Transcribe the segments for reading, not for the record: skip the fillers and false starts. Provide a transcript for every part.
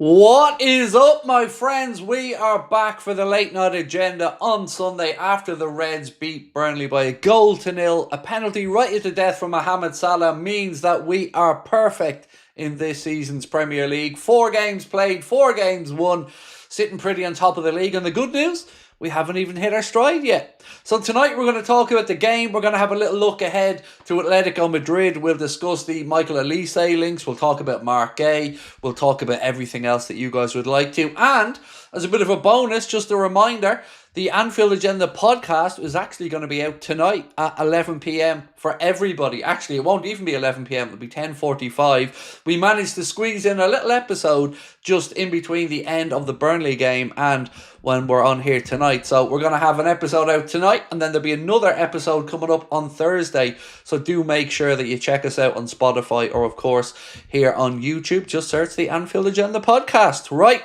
What is up, my friends? We are back for the late night agenda on Sunday after the Reds beat Burnley by a 1-0. A penalty right at the death from Mohamed Salah means that we are perfect in this season's Premier League. 4 games played, 4 games won, sitting pretty on top of the league. And the good news, we haven't even hit our stride yet. So tonight we're going to talk about the game. We're going to have a little look ahead to Atletico Madrid. We'll discuss the Michael Olise links. We'll talk about Mark Gay. We'll talk about everything else that you guys would like to. And as a bit of a bonus, just a reminder, the Anfield Agenda podcast is actually going to be out tonight at 11 p.m. for everybody. Actually, it won't even be 11 p.m. It'll be 10:45. We managed to squeeze in a little episode just in between the end of the Burnley game and when we're on here tonight. So we're going to have an episode out tonight, and then there'll be another episode coming up on Thursday. So do make sure that you check us out on Spotify or, of course, here on YouTube. Just search the Anfield Agenda podcast. Right.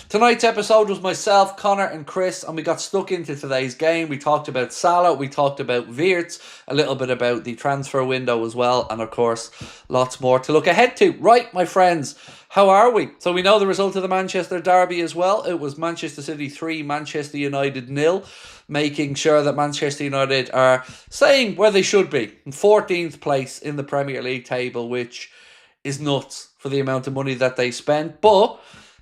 Tonight's episode was myself, Connor and Chris, and we got stuck into today's game. We talked about Salah, we talked about Wirtz, a little bit about the transfer window as well, and of course, lots more to look ahead to. Right, my friends, how are we? So we know the result of the Manchester derby as well. It was Manchester City 3, Manchester United 0, making sure that Manchester United are staying where they should be, in 14th place in the Premier League table, which is nuts for the amount of money that they spent. But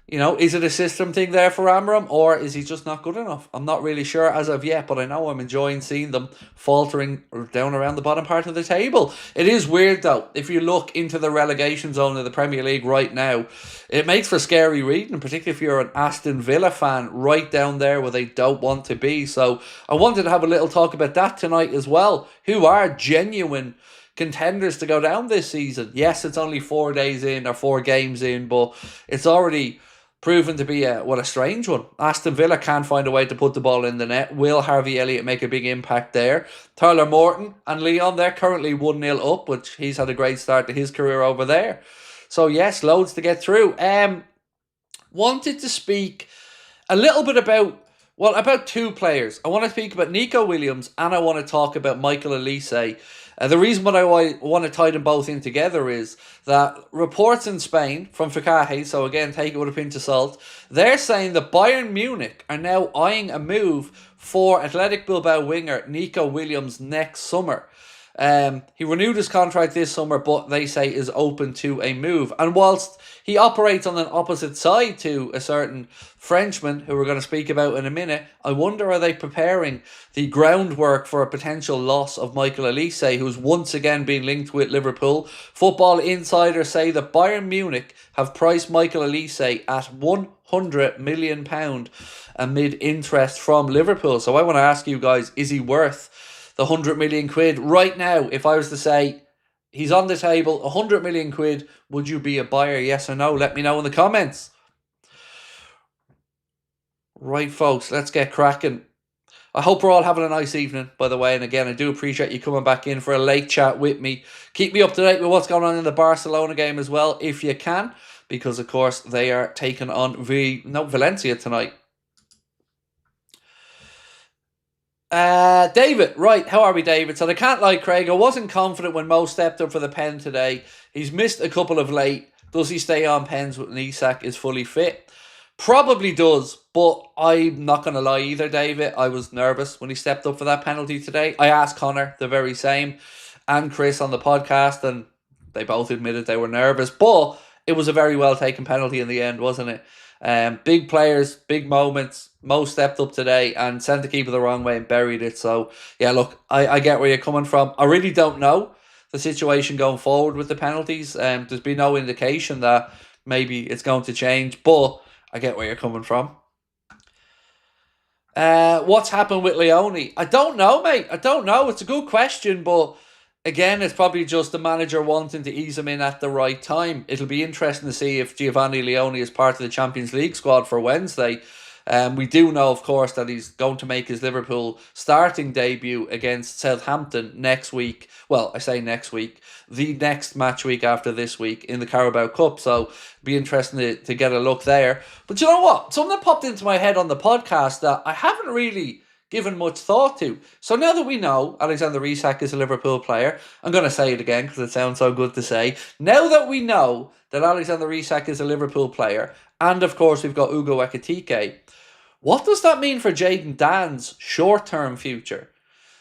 you know, is it a system thing there for Amram, or is he just not good enough? I'm not really sure as of yet, but I know I'm enjoying seeing them faltering down around the bottom part of the table. It is weird, though. If you look into the relegation zone of the Premier League right now, it makes for scary reading, particularly if you're an Aston Villa fan, right down there where they don't want to be. So I wanted to have a little talk about that tonight as well. Who are genuine contenders to go down this season? Yes, it's only 4 days in, or 4 games in, but it's already proven to be a strange one. Aston Villa can't find a way to put the ball in the net. Will Harvey Elliott make a big impact there? Tyler Morton and Leon, they're currently 1-0 up, which he's had a great start to his career over there. So yes, loads to get through. Wanted to speak a little bit about 2 players. I want to speak about Nico Williams, and I want to talk about Michael Olise. The reason why I want to tie them both in together is that reports in Spain from GUEHI, so again, take it with a pinch of salt, they're saying that Bayern Munich are now eyeing a move for Athletic Bilbao winger Nico Williams next summer. He renewed his contract this summer, but they say is open to a move. And whilst he operates on an opposite side to a certain Frenchman, who we're going to speak about in a minute, I wonder, are they preparing the groundwork for a potential loss of Michael Olise, who's once again been linked with Liverpool? Football insiders say that Bayern Munich have priced Michael Olise at £100 million amid interest from Liverpool. So I want to ask you guys, is he worth the 100 million quid right now? If I was to say he's on the table, 100 million quid, would you be a buyer? Yes or no? Let me know in the comments. Right, folks, let's get cracking. I hope we're all having a nice evening, by the way. And again, I do appreciate you coming back in for a late chat with me. Keep me up to date with what's going on in the Barcelona game as well, if you can, because, of course, they are taking on Valencia tonight. David, right, how are we, David? So I can't lie, Craig, I wasn't confident when Mo stepped up for the pen today. He's missed a couple of late. Does he stay on pens when Isak is fully fit? Probably does, but I'm not going to lie either, David. I was nervous when he stepped up for that penalty today. I asked Connor the very same, and Chris on the podcast, and they both admitted they were nervous, but it was a very well taken penalty in the end, wasn't it? Big players, big moments. Mo stepped up today and sent the keeper the wrong way and buried it. So, yeah, look, I get where you're coming from. I really don't know the situation going forward with the penalties. There's been no indication that maybe it's going to change, but I get where you're coming from. What's happened with Leone? I don't know, mate. I don't know. It's a good question, but again, it's probably just the manager wanting to ease him in at the right time. It'll be interesting to see if Giovanni Leone is part of the Champions League squad for Wednesday. We do know, of course, that he's going to make his Liverpool starting debut against Southampton next week. Well, I say next week. The next match week after this week in the Carabao Cup. So it'll be interesting to get a look there. But you know what? Something popped into my head on the podcast that I haven't really given much thought to. So now that we know Alexander Isak is a Liverpool player, I'm going to say it again because it sounds so good to say. Now that we know that Alexander Isak is a Liverpool player, and of course we've got Ugo Ekitike, what does that mean for Jayden Dan's short-term future?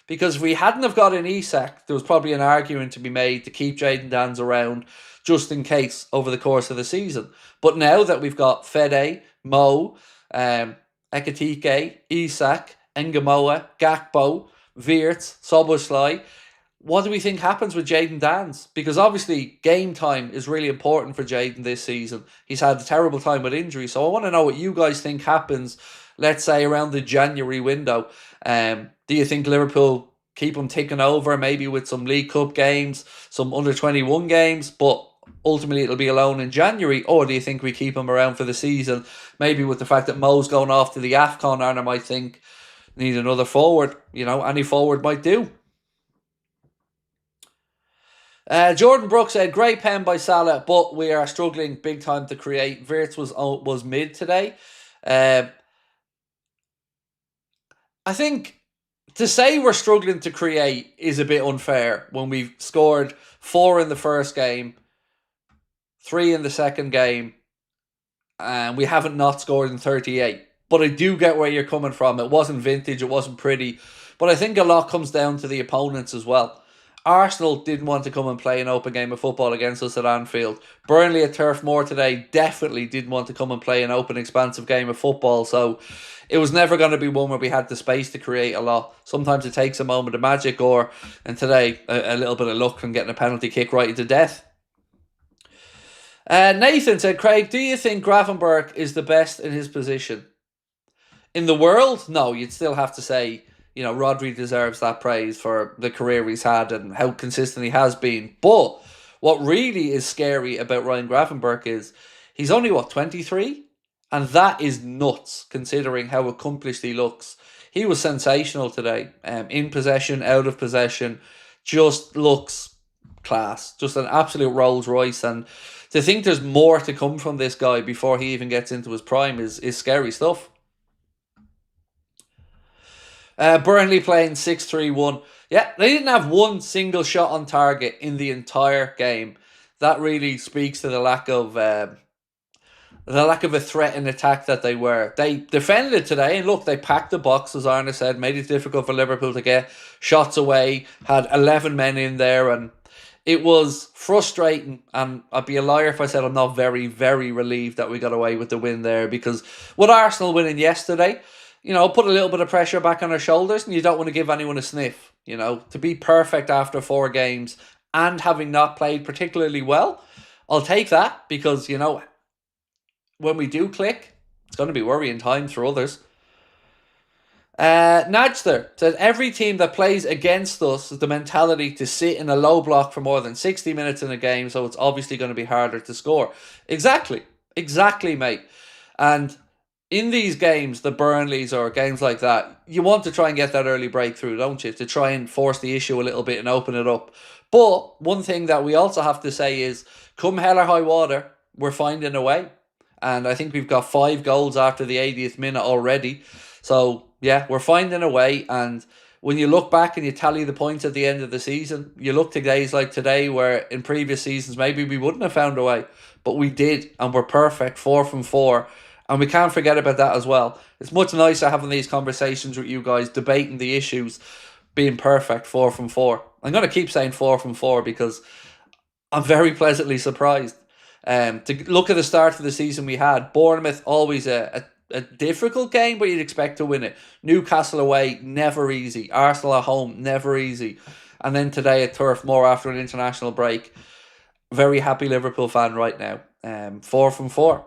Because if we hadn't have got an Isak, there was probably an argument to be made to keep Jayden Dan's around just in case over the course of the season. But now that we've got Fede, Mo, Ekitike, Isak, Ngamoa, Gakpo, Wirtz, Szoboszlai, what do we think happens with Jayden Dan's? Because obviously game time is really important for Jayden this season. He's had a terrible time with injury. So I want to know what you guys think happens, let's say, around the January window. Do you think Liverpool keep him ticking over, maybe with some League Cup games, some under-21 games, but ultimately it'll be alone in January? Or do you think we keep him around for the season, maybe with the fact that Mo's going off to the AFCON, and I might think need another forward? Any forward might do. Jordan Brooks said, great pen by Salah, but we are struggling big time to create. Wirtz was mid today. I think to say we're struggling to create is a bit unfair when we've scored 4 in the first game, 3 in the second game, and we haven't not scored in 38. But I do get where you're coming from. It wasn't vintage, it wasn't pretty. But I think a lot comes down to the opponents as well. Arsenal didn't want to come and play an open game of football against us at Anfield. Burnley at Turf Moor today definitely didn't want to come and play an open, expansive game of football. So it was never going to be one where we had the space to create a lot. Sometimes it takes a moment of magic, and today, a little bit of luck from getting a penalty kick right into death. Nathan said, Craig, do you think Gravenberch is the best in his position? In the world? No, you'd still have to say, Rodri deserves that praise for the career he's had and how consistent he has been. But what really is scary about Ryan Gravenberch is he's only, 23? And that is nuts, considering how accomplished he looks. He was sensational today. In possession, out of possession, just looks class. Just an absolute Rolls Royce. And to think there's more to come from this guy before he even gets into his prime is scary stuff. Burnley playing 6-3-1. Yeah, they didn't have one single shot on target in the entire game. That really speaks to the lack of a threat in attack that they were. They defended today, and look, they packed the box, as Arne said, made it difficult for Liverpool to get shots away, had 11 men in there, and it was frustrating. And I'd be a liar if I said I'm not very, very relieved that we got away with the win there, because with Arsenal winning yesterday, put a little bit of pressure back on our shoulders, and you don't want to give anyone a sniff. To be perfect after 4 games and having not played particularly well, I'll take that, because, when we do click, it's going to be worrying times for others. Najster said, every team that plays against us has the mentality to sit in a low block for more than 60 minutes in a game, so it's obviously going to be harder to score. Exactly, mate. And in these games, the Burnleys or games like that, you want to try and get that early breakthrough, don't you? To try and force the issue a little bit and open it up. But one thing that we also have to say is, come hell or high water, we're finding a way. And I think we've got 5 goals after the 80th minute already. So, yeah, we're finding a way. And when you look back and you tally the points at the end of the season, you look to days like today where in previous seasons maybe we wouldn't have found a way. But we did, and we're perfect, 4 from 4. And we can't forget about that as well. It's much nicer having these conversations with you guys, debating the issues, being perfect, 4 from 4. I'm going to keep saying 4 from 4 because I'm very pleasantly surprised. To look at the start of the season we had, Bournemouth, always a difficult game, but you'd expect to win it. Newcastle away, never easy. Arsenal at home, never easy. And then today at Turf Moor after an international break. Very happy Liverpool fan right now. 4 from 4.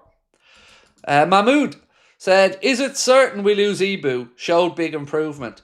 Mahmood said, is it certain we lose Ibu? Showed big improvement.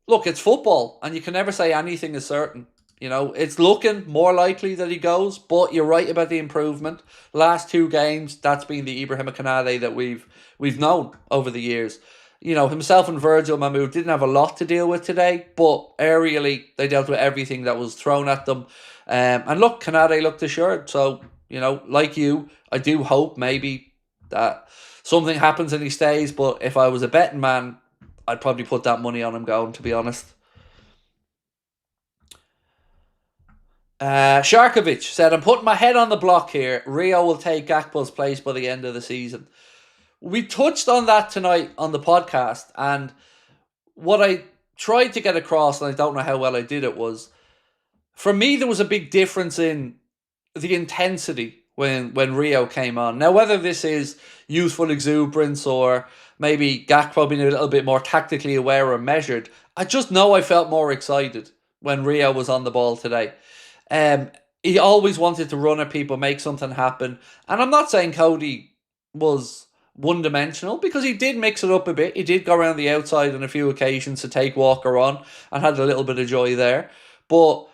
Look, it's football, and you can never say anything is certain. It's looking more likely that he goes, but you're right about the improvement. Last 2 games, that's been the Ibrahim Konate that we've known over the years. Himself and Virgil, Mahmood, didn't have a lot to deal with today, but aerially, they dealt with everything that was thrown at them. And look, Konate looked assured. So, like you, I do hope maybe that something happens and he stays, but if I was a betting man, I'd probably put that money on him going, to be honest. Sharkovic said, I'm putting my head on the block here. Rio will take Gakpo's place by the end of the season. We touched on that tonight on the podcast, and what I tried to get across, and I don't know how well I did it, was for me there was a big difference in the intensity when Rio came on. Now, whether this is youthful exuberance or maybe Gakpo being a little bit more tactically aware or measured, I just know I felt more excited when Rio was on the ball today. He always wanted to run at people, make something happen. And I'm not saying Cody was one-dimensional, because he did mix it up a bit. He did go around the outside on a few occasions to take Walker on and had a little bit of joy there. But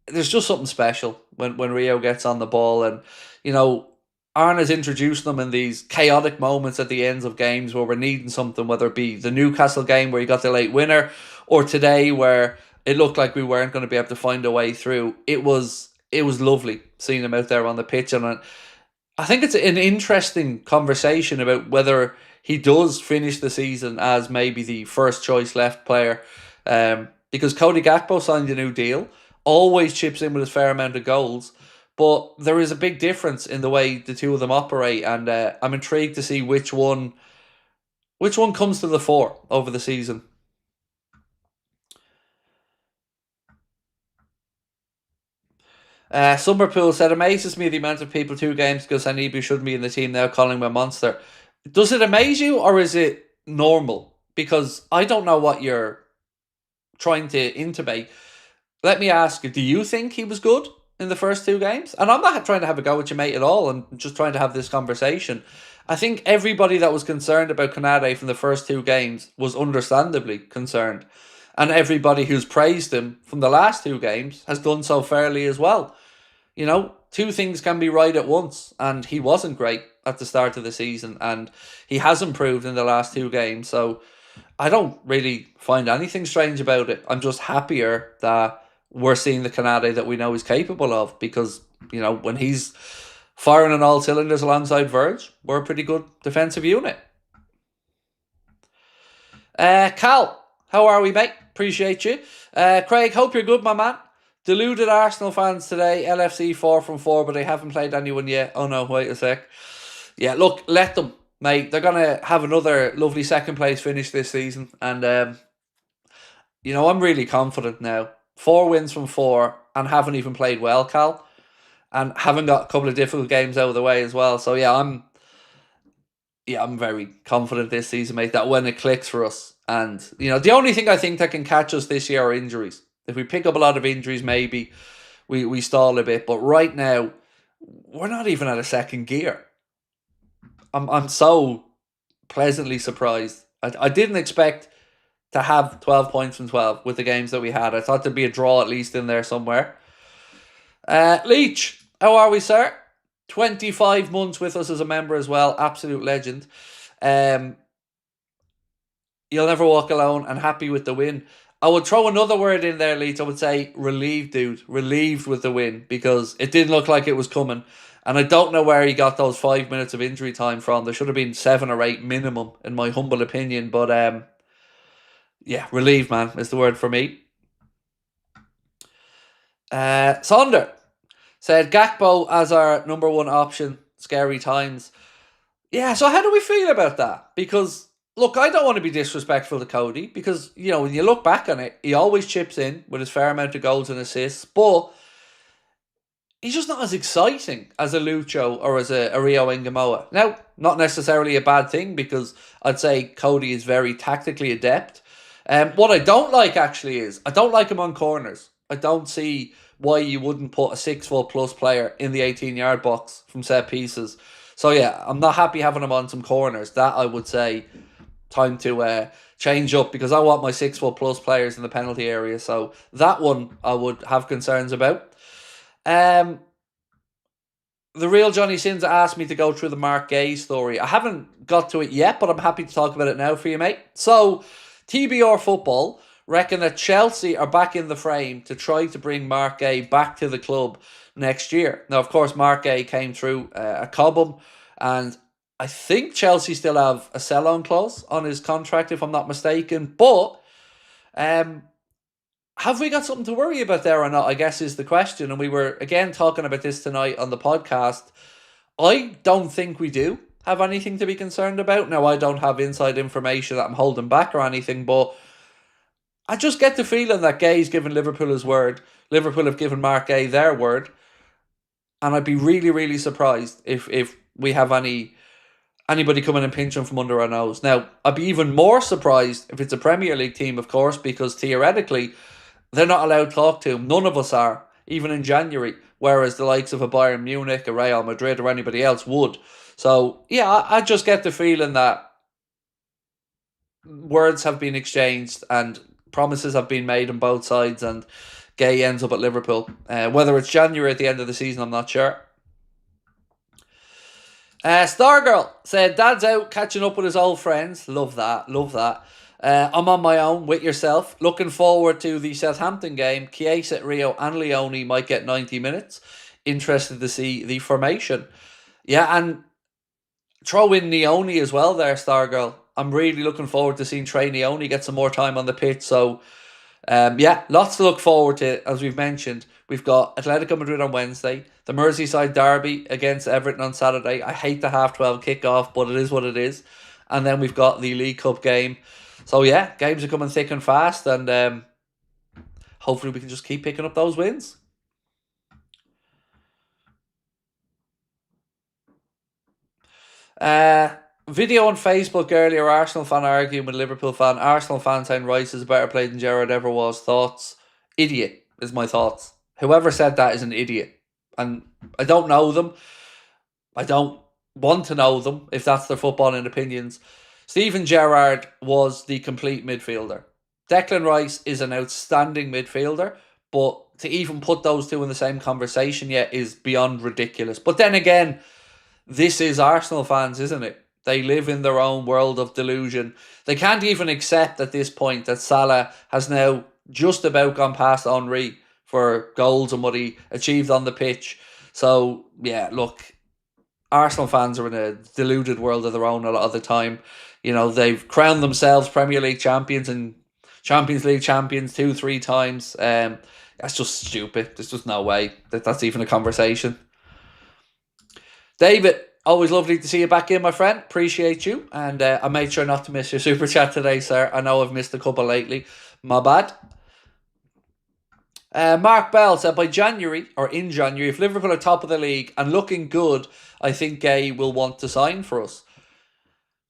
there's just something special when Rio gets on the ball. And, you know, Arna's introduced them in these chaotic moments at the ends of games where we're needing something, whether it be the Newcastle game where he got the late winner, or today where it looked like we weren't going to be able to find a way through. It was lovely seeing him out there on the pitch. And I think it's an interesting conversation about whether he does finish the season as maybe the first choice left player. Because Cody Gakpo signed a new deal, always chips in with a fair amount of goals. But there is a big difference in the way the two of them operate. And I'm intrigued to see which one comes to the fore over the season. Summerpool said, amazes me the amount of people 2 games ago saying Ibu shouldn't be in the team now, calling him a monster. Does it amaze you, or is it normal? Because I don't know what you're trying to intimate. Let me ask you, do you think he was good in the first 2 games? And I'm not trying to have a go at your mate at all. I'm just trying to have this conversation. I think everybody that was concerned about Konate from the first 2 games was understandably concerned. And everybody who's praised him from the last 2 games has done so fairly as well. You know, 2 things can be right at once. And he wasn't great at the start of the season. And he has improved in the last 2 games. So I don't really find anything strange about it. I'm just happier that we're seeing the Konate that we know he's capable of. Because, you know, when he's firing on all cylinders alongside Verge, we're a pretty good defensive unit. Cal, how are we, mate? Appreciate you. Craig, hope you're good, my man. Deluded Arsenal fans today. LFC 4 from 4, but they haven't played anyone yet. Oh no, wait a sec. Yeah, look, let them, mate. They're going to have another lovely second place finish this season. And, you know, I'm really confident now. 4 wins from 4 and haven't even played well, Cal. And haven't got a couple of difficult games out of the way as well. So, yeah, I'm very confident this season, mate, that when it clicks for us. And, you know, the only thing I think that can catch us this year are injuries. If we pick up a lot of injuries, maybe we stall a bit. But right now, we're not even at a second gear. I'm so pleasantly surprised. I didn't expect to have 12 points from 12 with the games that we had. I thought there'd be a draw at least in there somewhere. Leach, how are we, sir? 25 months with us as a member as well. Absolute legend. You'll never walk alone, and happy with the win. I would throw another word in there, Leach. I would say relieved, dude. Relieved with the win, because it didn't look like it was coming. And I don't know where he got those 5 minutes of injury time from. There should have been 7 or 8 minimum, in my humble opinion. But yeah, relieved, man, is the word for me. Sonder said, Gakpo as our number 1 option. Scary times. Yeah, so how do we feel about that? Because, look, I don't want to be disrespectful to Cody, because, you know, when you look back on it, he always chips in with his fair amount of goals and assists, but he's just not as exciting as a Lucho or as a Rio Ngamoa. Now, not necessarily a bad thing, because I'd say Cody is very tactically adept. What I don't like, actually, is I don't like him on corners. I don't see why you wouldn't put a 6-foot-plus player in the 18-yard box from set pieces. So, yeah, I'm not happy having him on some corners. That, I would say, time to change up, because I want my 6-foot-plus players in the penalty area. So, that one I would have concerns about. The real Johnny Sins asked me to go through the Mark Gay story. I haven't got to it yet, but I'm happy to talk about it now for you, mate. So, TBR Football reckon that Chelsea are back in the frame to try to bring Mark Gay back to the club next year. Now, of course, Mark Gay came through a Cobham, and I think Chelsea still have a sell-on clause on his contract, if I'm not mistaken. But have we got something to worry about there or not, I guess is the question. And we were, again, talking about this tonight on the podcast. I don't think we do have anything to be concerned about. Now, I don't have inside information that I'm holding back or anything, but I just get the feeling that Gay's given Liverpool his word. Liverpool have given Mark Gay their word. And I'd be really, really surprised if we have anybody coming and pinching from under our nose. Now, I'd be even more surprised if it's a Premier League team, of course, because theoretically, they're not allowed to talk to him. None of us are, even in January, whereas the likes of a Bayern Munich, a Real Madrid, or anybody else would. So, yeah, I just get the feeling that words have been exchanged and promises have been made on both sides, and Gay ends up at Liverpool. Whether it's January at the end of the season, I'm not sure. Stargirl said, Dad's out catching up with his old friends. Love that, love that. I'm on my own with yourself. Looking forward to the Southampton game. Chiesa, Rio and Leone might get 90 minutes. Interested to see the formation. Yeah, and throw in Leone as well there, Stargirl. I'm really looking forward to seeing Trey Leone get some more time on the pitch. So, yeah, lots to look forward to. As we've mentioned, we've got Atletico Madrid on Wednesday, the Merseyside derby against Everton on Saturday. I hate the 12:30 kickoff, but it is what it is. And then we've got the League Cup game. So yeah, games are coming thick and fast, and hopefully we can just keep picking up those wins. Video on Facebook earlier, Arsenal fan arguing with Liverpool fan. Arsenal fan saying Rice is a better player than Gerrard ever was. Thoughts? Idiot is my thoughts. Whoever said that is an idiot. And I don't know them. I don't want to know them, if that's their footballing opinions. Steven Gerrard was the complete midfielder. Declan Rice is an outstanding midfielder, but to even put those two in the same conversation yet is beyond ridiculous. But then again, this is Arsenal fans, isn't it? They live in their own world of delusion. They can't even accept at this point that Salah has now just about gone past Henry for goals and what he achieved on the pitch. So, yeah, look, Arsenal fans are in a deluded world of their own a lot of the time. You know, they've crowned themselves Premier League champions and Champions League champions 2-3 times. That's just stupid. There's just no way that that's even a conversation. David, always lovely to see you back in, my friend. Appreciate you. And I made sure not to miss your super chat today, sir. I know I've missed a couple lately. My bad. Mark Bell said in January, if Liverpool are top of the league and looking good, I think Gay will want to sign for us.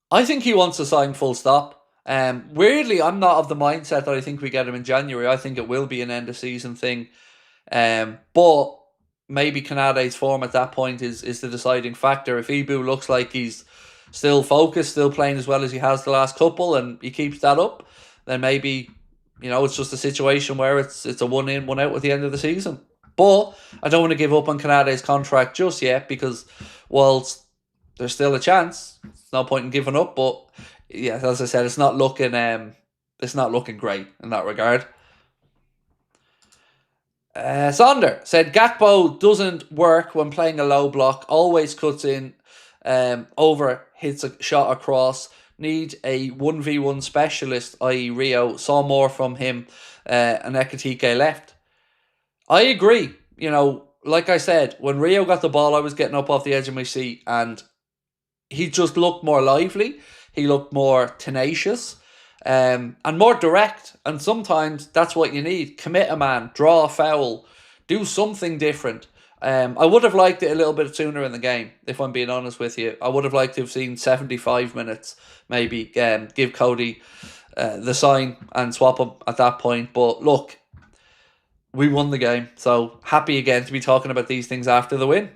I think he wants to sign full stop. Weirdly, I'm not of the mindset that I think we get him in January. I think it will be an end of season thing. But maybe Canade's form at that point is the deciding factor. If Ibu looks like he's still focused, still playing as well as he has the last couple, and he keeps that up, then maybe, you know, it's just a situation where it's a one in, one out at the end of the season. But I don't want to give up on Canade's contract just yet, because whilst there's still a chance, there's no point in giving up. But yeah, as I said, it's not looking great in that regard. Sonder said Gakpo doesn't work when playing a low block. Always cuts in, over, hits a shot across. Need a 1v1 specialist, i.e. Rio. Saw more from him, and Ekitike left. I agree. You know, like I said, when Rio got the ball, I was getting up off the edge of my seat, and he just looked more lively. He looked more tenacious. And more direct, and sometimes that's what you need. Commit a man, draw a foul, do something different. I would have liked it a little bit sooner in the game, if I'm being honest with you. I would have liked to have seen 75 minutes, maybe give Cody the sign and swap him at that point. But look, we won the game, so happy again to be talking about these things after the win.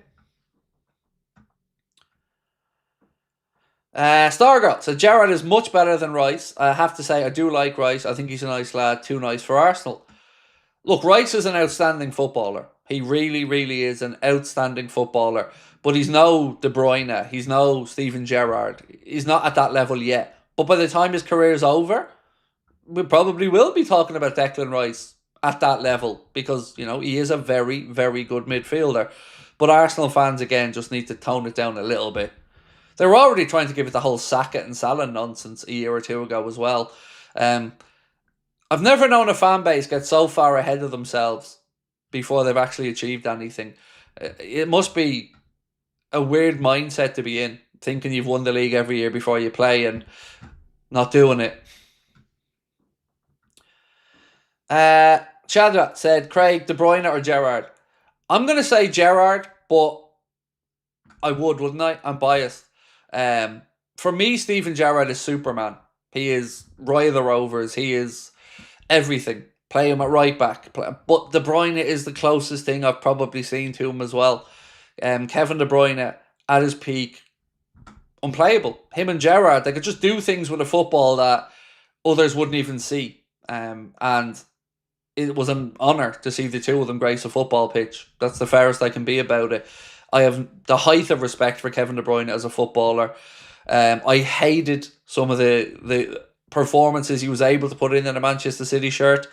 Stargirl, so Gerrard is much better than Rice. I have to say, I do like Rice. I think he's a nice lad, too nice for Arsenal. Look, Rice is an outstanding footballer. He really, really is an outstanding footballer. But he's no De Bruyne. He's no Steven Gerrard. He's not at that level yet. But by the time his career is over, we probably will be talking about Declan Rice at that level. Because, you know, he is a very, very good midfielder. But Arsenal fans, again, just need to tone it down a little bit. They were already trying to give it the whole Sackett and Salah nonsense a year or two ago as well. I've never known a fan base get so far ahead of themselves before they've actually achieved anything. It must be a weird mindset to be in, thinking you've won the league every year before you play and not doing it. Chadra said, Craig, De Bruyne or Gerrard? I'm going to say Gerrard, but I would, wouldn't I? I'm biased. For me, Steven Gerrard is Superman. He is Roy of the Rovers. He is everything. Play him at right back. But De Bruyne is the closest thing I've probably seen to him as well. Kevin De Bruyne at his peak, unplayable. Him and Gerrard, they could just do things with a football that others wouldn't even see. And it was an honour to see the two of them grace a football pitch. That's the fairest I can be about it. I have the height of respect for Kevin De Bruyne as a footballer. I hated some of the performances he was able to put in a Manchester City shirt.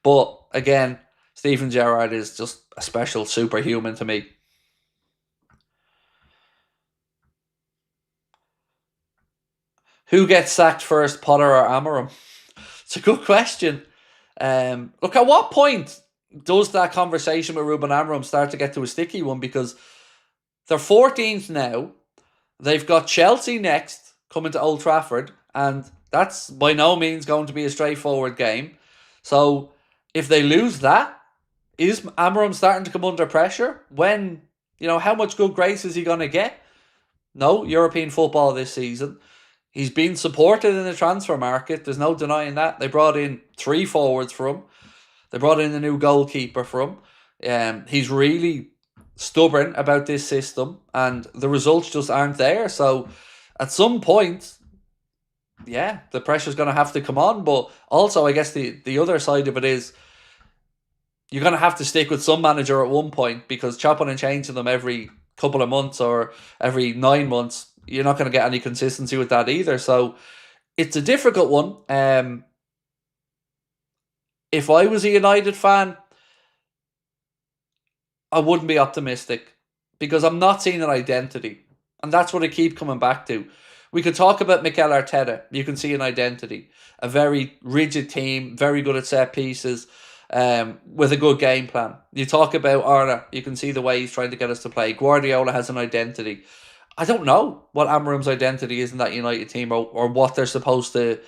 But again, Steven Gerrard is just a special superhuman to me. Who gets sacked first, Potter or Amorim? It's a good question. Look, at what point does that conversation with Ruben Amorim start to get to a sticky one? Because they're 14th now. They've got Chelsea next, coming to Old Trafford, and that's by no means going to be a straightforward game. So if they lose that, is Amorim starting to come under pressure? When, how much good grace is he going to get? No European football this season. He's been supported in the transfer market. There's no denying that. They brought in 3 forwards for him. They brought in a new goalkeeper for him. He's really stubborn about this system, and the results just aren't there. So at some point, yeah, the pressure's going to have to come on. But also, I guess the other side of it is you're going to have to stick with some manager at one point, because chopping and changing them every couple of months or every 9 months, you're not going to get any consistency with that either. So it's a difficult one. If I was a United fan, I wouldn't be optimistic, because I'm not seeing an identity. And that's what I keep coming back to. We could talk about Mikel Arteta. You can see an identity. A very rigid team, very good at set pieces, with a good game plan. You talk about Arna. You can see the way he's trying to get us to play. Guardiola has an identity. I don't know what Amorim's identity is in that United team, or what they're supposed to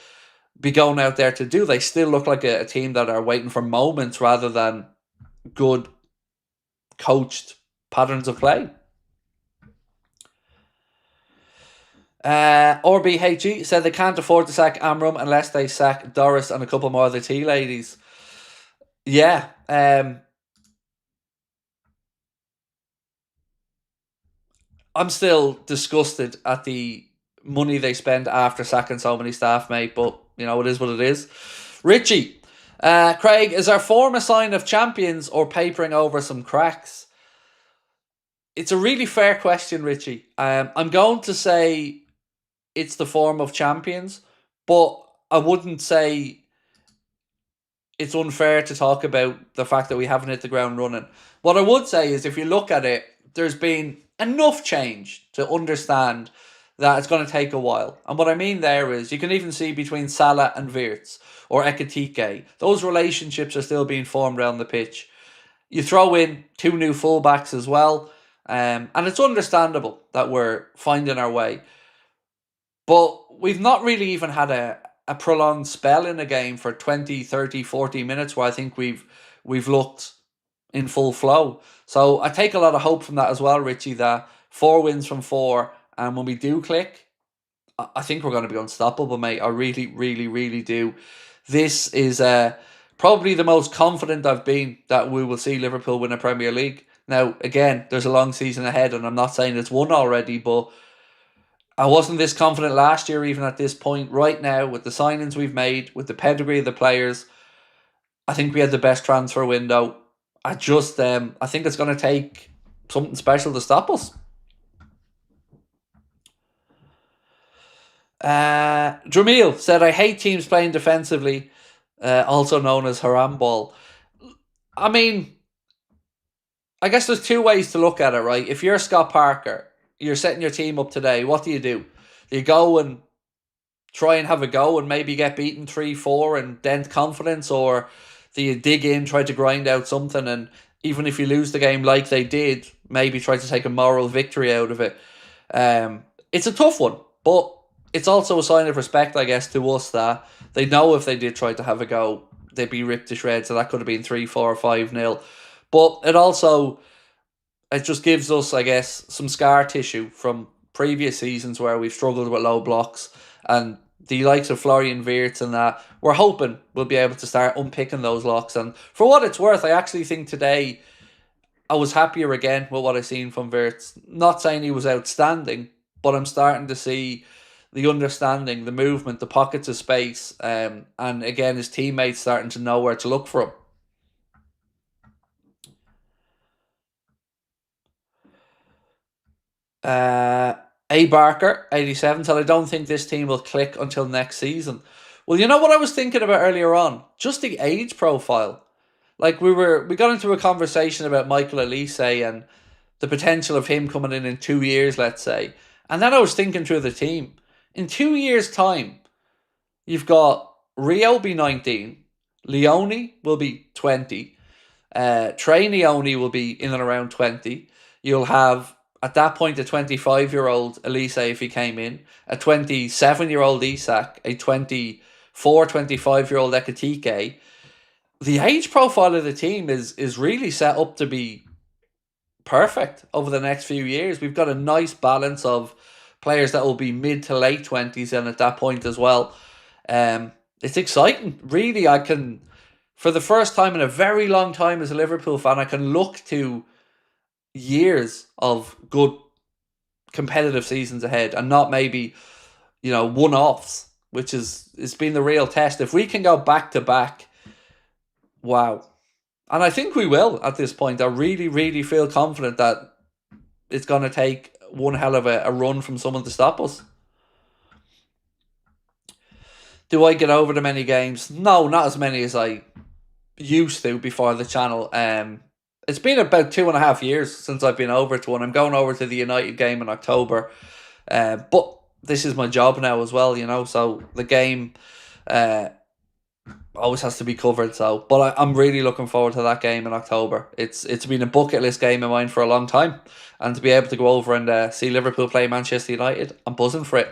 be going out there to do. They still look like a team that are waiting for moments rather than good coached patterns of play. RBHE said they can't afford to sack Amorim unless they sack Doris and a couple more of the tea ladies. Yeah. I'm still disgusted at the money they spend after sacking so many staff, mate. But, it is what it is. Richie. Craig, is our form a sign of champions or papering over some cracks? It's a really fair question, Richie. I'm going to say it's the form of champions, but I wouldn't say it's unfair to talk about the fact that we haven't hit the ground running. What I would say is, if you look at it, there's been enough change to understand that it's going to take a while. And what I mean there is, you can even see between Salah and Wirtz or Ekitike, those relationships are still being formed around the pitch. You throw in 2 new fullbacks as well, and it's understandable that we're finding our way. But we've not really even had a prolonged spell in a game for 20, 30, 40 minutes where I think we've looked in full flow. So I take a lot of hope from that as well, Richie, that 4 wins from 4, and when we do click, I think we're going to be unstoppable, mate. I really, really, really do. This is probably the most confident I've been that we will see Liverpool win a Premier League. Now, again, there's a long season ahead, and I'm not saying it's won already, but I wasn't this confident last year, even at this point. Right now, with the signings we've made, with the pedigree of the players, I think we had the best transfer window. I think it's going to take something special to stop us. Dramil said, I hate teams playing defensively, also known as haram ball. I guess there's 2 ways to look at it, right? If you're Scott Parker, you're setting your team up today, what do? Do you go and try and have a go and maybe get beaten 3-4 and dent confidence, or do you dig in, try to grind out something, and even if you lose the game like they did, maybe try to take a moral victory out of it? It's a tough one, but it's also a sign of respect, I guess, to us that they know if they did try to have a go, they'd be ripped to shreds, so that could have been 3-4 or 5-0. But it just gives us, I guess, some scar tissue from previous seasons where we've struggled with low blocks, and the likes of Florian Wirtz and that, we're hoping we'll be able to start unpicking those locks. And for what it's worth, I actually think today I was happier again with what I seen from Wirtz. Not saying he was outstanding, but I'm starting to see the understanding, the movement, the pockets of space, and again, his teammates starting to know where to look for him. A Barker, 87, said, I don't think this team will click until next season. Well, you know what I was thinking about earlier on? Just the age profile. Like, we got into a conversation about Michael OLISE and the potential of him coming in 2 years, let's say. And then I was thinking through the team. In 2 years' time, you've got Rio be 19, Leone will be 20, Trey Leone will be in and around 20. You'll have, at that point, a 25-year-old OLISE if he came in, a 27-year-old Isak, a 24, 25-year-old Ekitike. The age profile of the team is really set up to be perfect over the next few years. We've got a nice balance of players that will be mid to late 20s and at that point as well. It's exciting. Really, I can, for the first time in a very long time as a Liverpool fan, I can look to years of good competitive seasons ahead and not maybe, one-offs, which it's been the real test. If we can go back to back, wow. And I think we will at this point. I really, really feel confident that it's going to take one hell of a run from someone to stop us. Do I get over to many games? No, not as many as I used to before the channel. It's been about 2.5 years since I've been over to one. I'm going over to the United game in October. But this is my job now as well, so the game always has to be covered. So, but I'm really looking forward to that game in October. It's been a bucket list game of mine for a long time. And to be able to go over and see Liverpool play Manchester United, I'm buzzing for it.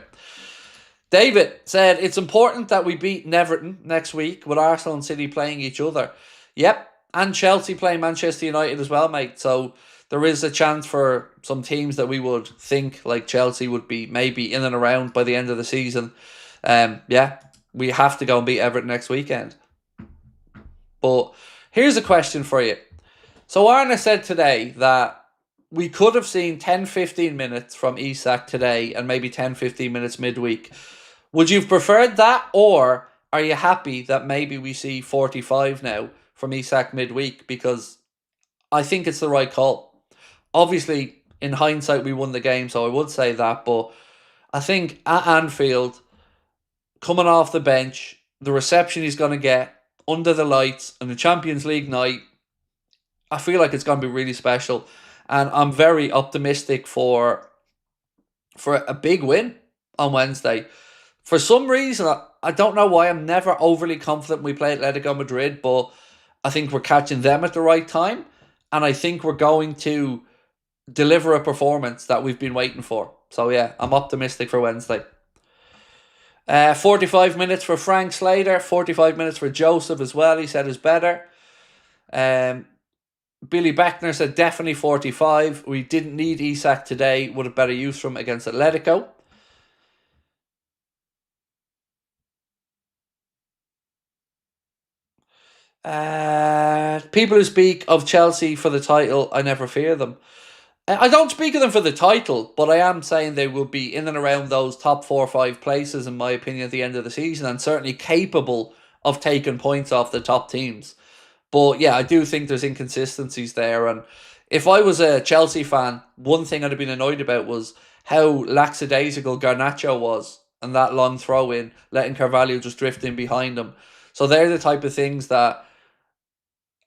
David said, it's important that we beat Everton next week with Arsenal and City playing each other. Yep, and Chelsea playing Manchester United as well, mate. So there is a chance for some teams that we would think, like Chelsea, would be maybe in and around by the end of the season. We have to go and beat Everton next weekend. But here's a question for you. So Arna said today that we could have seen 10-15 minutes from Isak today and maybe 10-15 minutes midweek. Would you have preferred that, or are you happy that maybe we see 45 now from Isak midweek? Because I think it's the right call. Obviously, in hindsight, we won the game, so I would say that. But I think at Anfield, coming off the bench, the reception he's going to get under the lights and the Champions League night, I feel like it's going to be really special. And I'm very optimistic for a big win on Wednesday. For some reason, I don't know why, I'm never overly confident we play Atletico Madrid, but I think we're catching them at the right time. And I think we're going to deliver a performance that we've been waiting for. So yeah, I'm optimistic for Wednesday. 45 minutes for Frank Slater, 45 minutes for Joseph as well, he said is better. Billy Beckner said definitely 45. We didn't need Isak today, would have better use from against Atletico. People who speak of Chelsea for the title, I never fear them. I don't speak of them for the title, but I am saying they will be in and around those top 4 or 5 places, in my opinion, at the end of the season, and certainly capable of taking points off the top teams. But yeah, I do think there's inconsistencies there. And if I was a Chelsea fan, one thing I'd have been annoyed about was how lackadaisical Garnacho was and that long throw in, letting Carvalho just drift in behind him. So they're the type of things that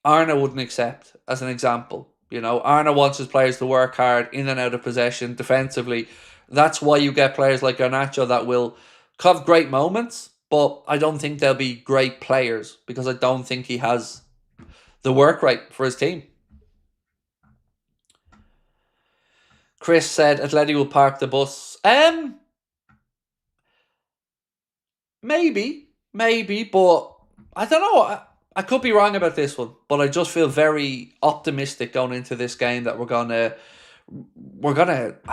Arna wouldn't accept, as an example. You know, Arna wants his players to work hard in and out of possession defensively. That's why you get players like Garnacho that will have great moments, but I don't think they'll be great players because I don't think he has the work rate for his team. Chris said Atleti will park the bus. Maybe, but I don't know. I could be wrong about this one, but I just feel very optimistic going into this game that I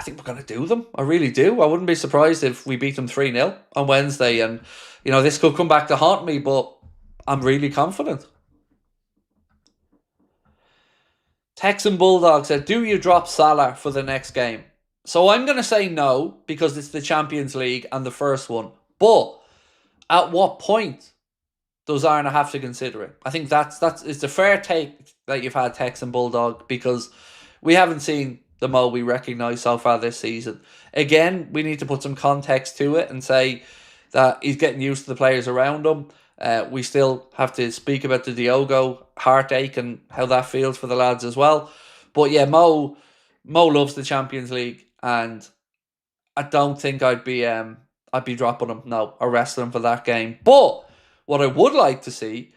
think we're gonna do them. I really do. I wouldn't be surprised if we beat them 3-0 on Wednesday, and you know this could come back to haunt me, but I'm really confident. Texan Bulldog said, "Do you drop Salah for the next game?" So I'm gonna say no because it's the Champions League and the first one, but at what point does Arna have to consider it? I think that's it's a fair take that you've had, Texan Bulldog, because we haven't seen the Mo we recognise so far this season. Again, we need to put some context to it and say that he's getting used to the players around him. We still have to speak about the Diogo heartache and how that feels for the lads as well. But yeah, Mo loves the Champions League, and I don't think I'd be dropping him, no, or resting him for that game. But what I would like to see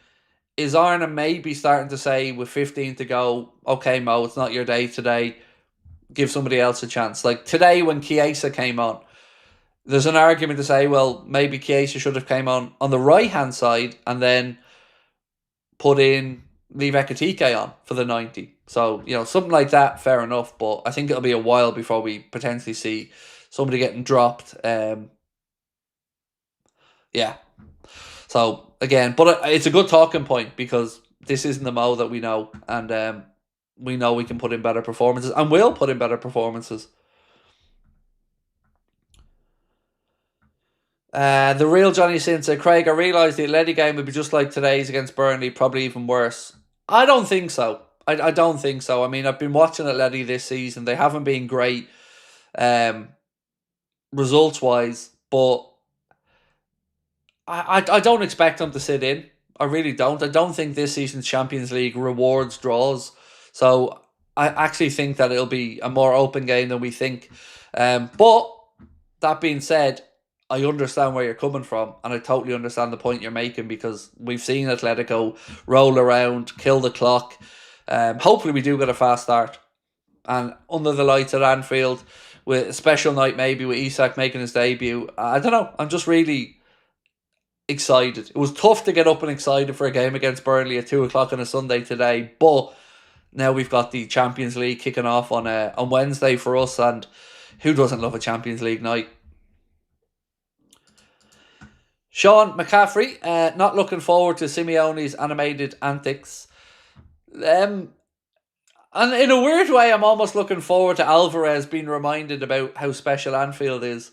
is Arna maybe starting to say with 15 to go, okay, Mo, it's not your day today. Give somebody else a chance. Like today when Chiesa came on, there's an argument to say, well, maybe Chiesa should have came on the right-hand side and then put in leave Ekatike on for the 90. So, you know, something like that, fair enough. But I think it'll be a while before we potentially see somebody getting dropped. Yeah. So, again, but it's a good talking point because this isn't the Mo that we know. And we know we can put in better performances and will put in better performances. The real Johnny Sin said, Craig, I realised the Atleti game would be just like today's against Burnley, probably even worse. I don't think so. I don't think so. I mean, I've been watching Atleti this season. They haven't been great results-wise, but I don't expect them to sit in. I really don't. I don't think this season's Champions League rewards draws. So I actually think that it'll be a more open game than we think. But that being said, I understand where you're coming from, and I totally understand the point you're making because we've seen Atletico roll around, kill the clock. Hopefully we do get a fast start. And under the lights at Anfield, with a special night maybe with Isak making his debut. I don't know. I'm just really excited. It was tough to get up and excited for a game against Burnley at 2 o'clock on a Sunday today, but now we've got the Champions League kicking off on Wednesday for us, and who doesn't love a Champions League night? Sean McCaffrey, not looking forward to Simeone's animated antics. And in a weird way, I'm almost looking forward to Alvarez being reminded about how special Anfield is.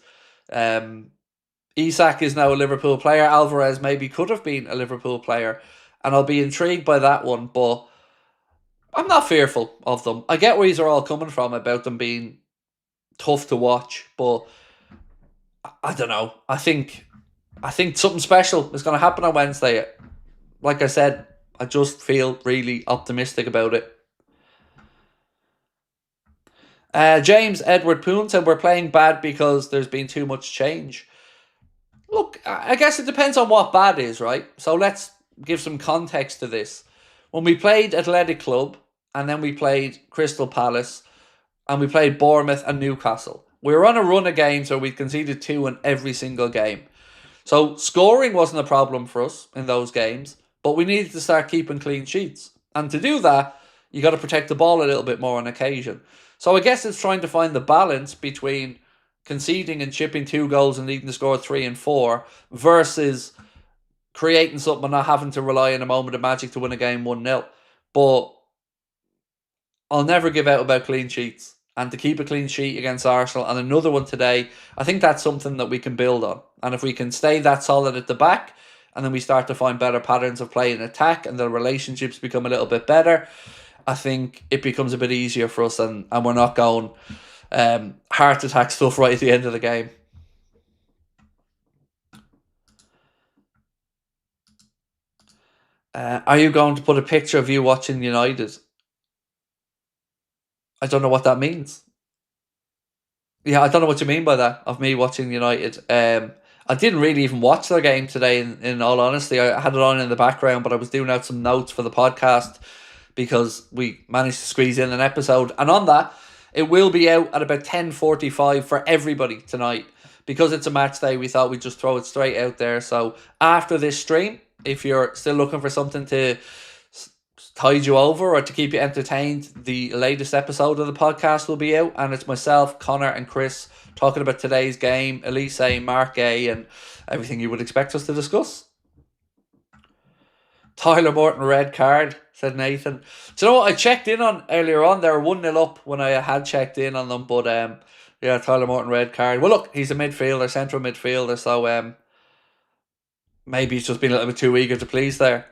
Isak is now a Liverpool player. Alvarez maybe could have been a Liverpool player. And I'll be intrigued by that one, but I'm not fearful of them. I get where these are all coming from about them being tough to watch, but I don't know. I think something special is going to happen on Wednesday. Like I said, I just feel really optimistic about it. James Edward Poon said we're playing bad because there's been too much change. Look, I guess it depends on what bad is, right? So let's give some context to this. When we played Athletic Club, and then we played Crystal Palace, and we played Bournemouth and Newcastle, we were on a run of games where we conceded 2 in every single game. So scoring wasn't a problem for us in those games, but we needed to start keeping clean sheets. And to do that, you got to protect the ball a little bit more on occasion. So I guess it's trying to find the balance between conceding and chipping 2 goals and needing to score 3 and 4 versus creating something and not having to rely on a moment of magic to win a game 1-0. But I'll never give out about clean sheets. And to keep a clean sheet against Arsenal and another one today, I think that's something that we can build on. And if we can stay that solid at the back, and then we start to find better patterns of play and attack, and the relationships become a little bit better, I think it becomes a bit easier for us, and we're not going heart attack stuff right at the end of the game. Are you going to put a picture of you watching United? I don't know what that means. Yeah, I don't know what you mean by that, of me watching United. I didn't really even watch their game today, in all honesty. I had it on in the background, but I was doing out some notes for the podcast because we managed to squeeze in an episode. And on that, it will be out at about 10:45 for everybody tonight. Because it's a match day, we thought we'd just throw it straight out there. So after this stream, if you're still looking for something to tide you over or to keep you entertained, the latest episode of the podcast will be out, and it's myself, Connor, and Chris talking about today's game, Elise, Mark A, and everything you would expect us to discuss. Tyler Morton red card, said Nathan. Do you know what I checked in on earlier on? They were 1-0 up when I had checked in on them, but yeah, Tyler Morton red card. Well, look, he's a midfielder, central midfielder, so maybe he's just been a little bit too eager to please there.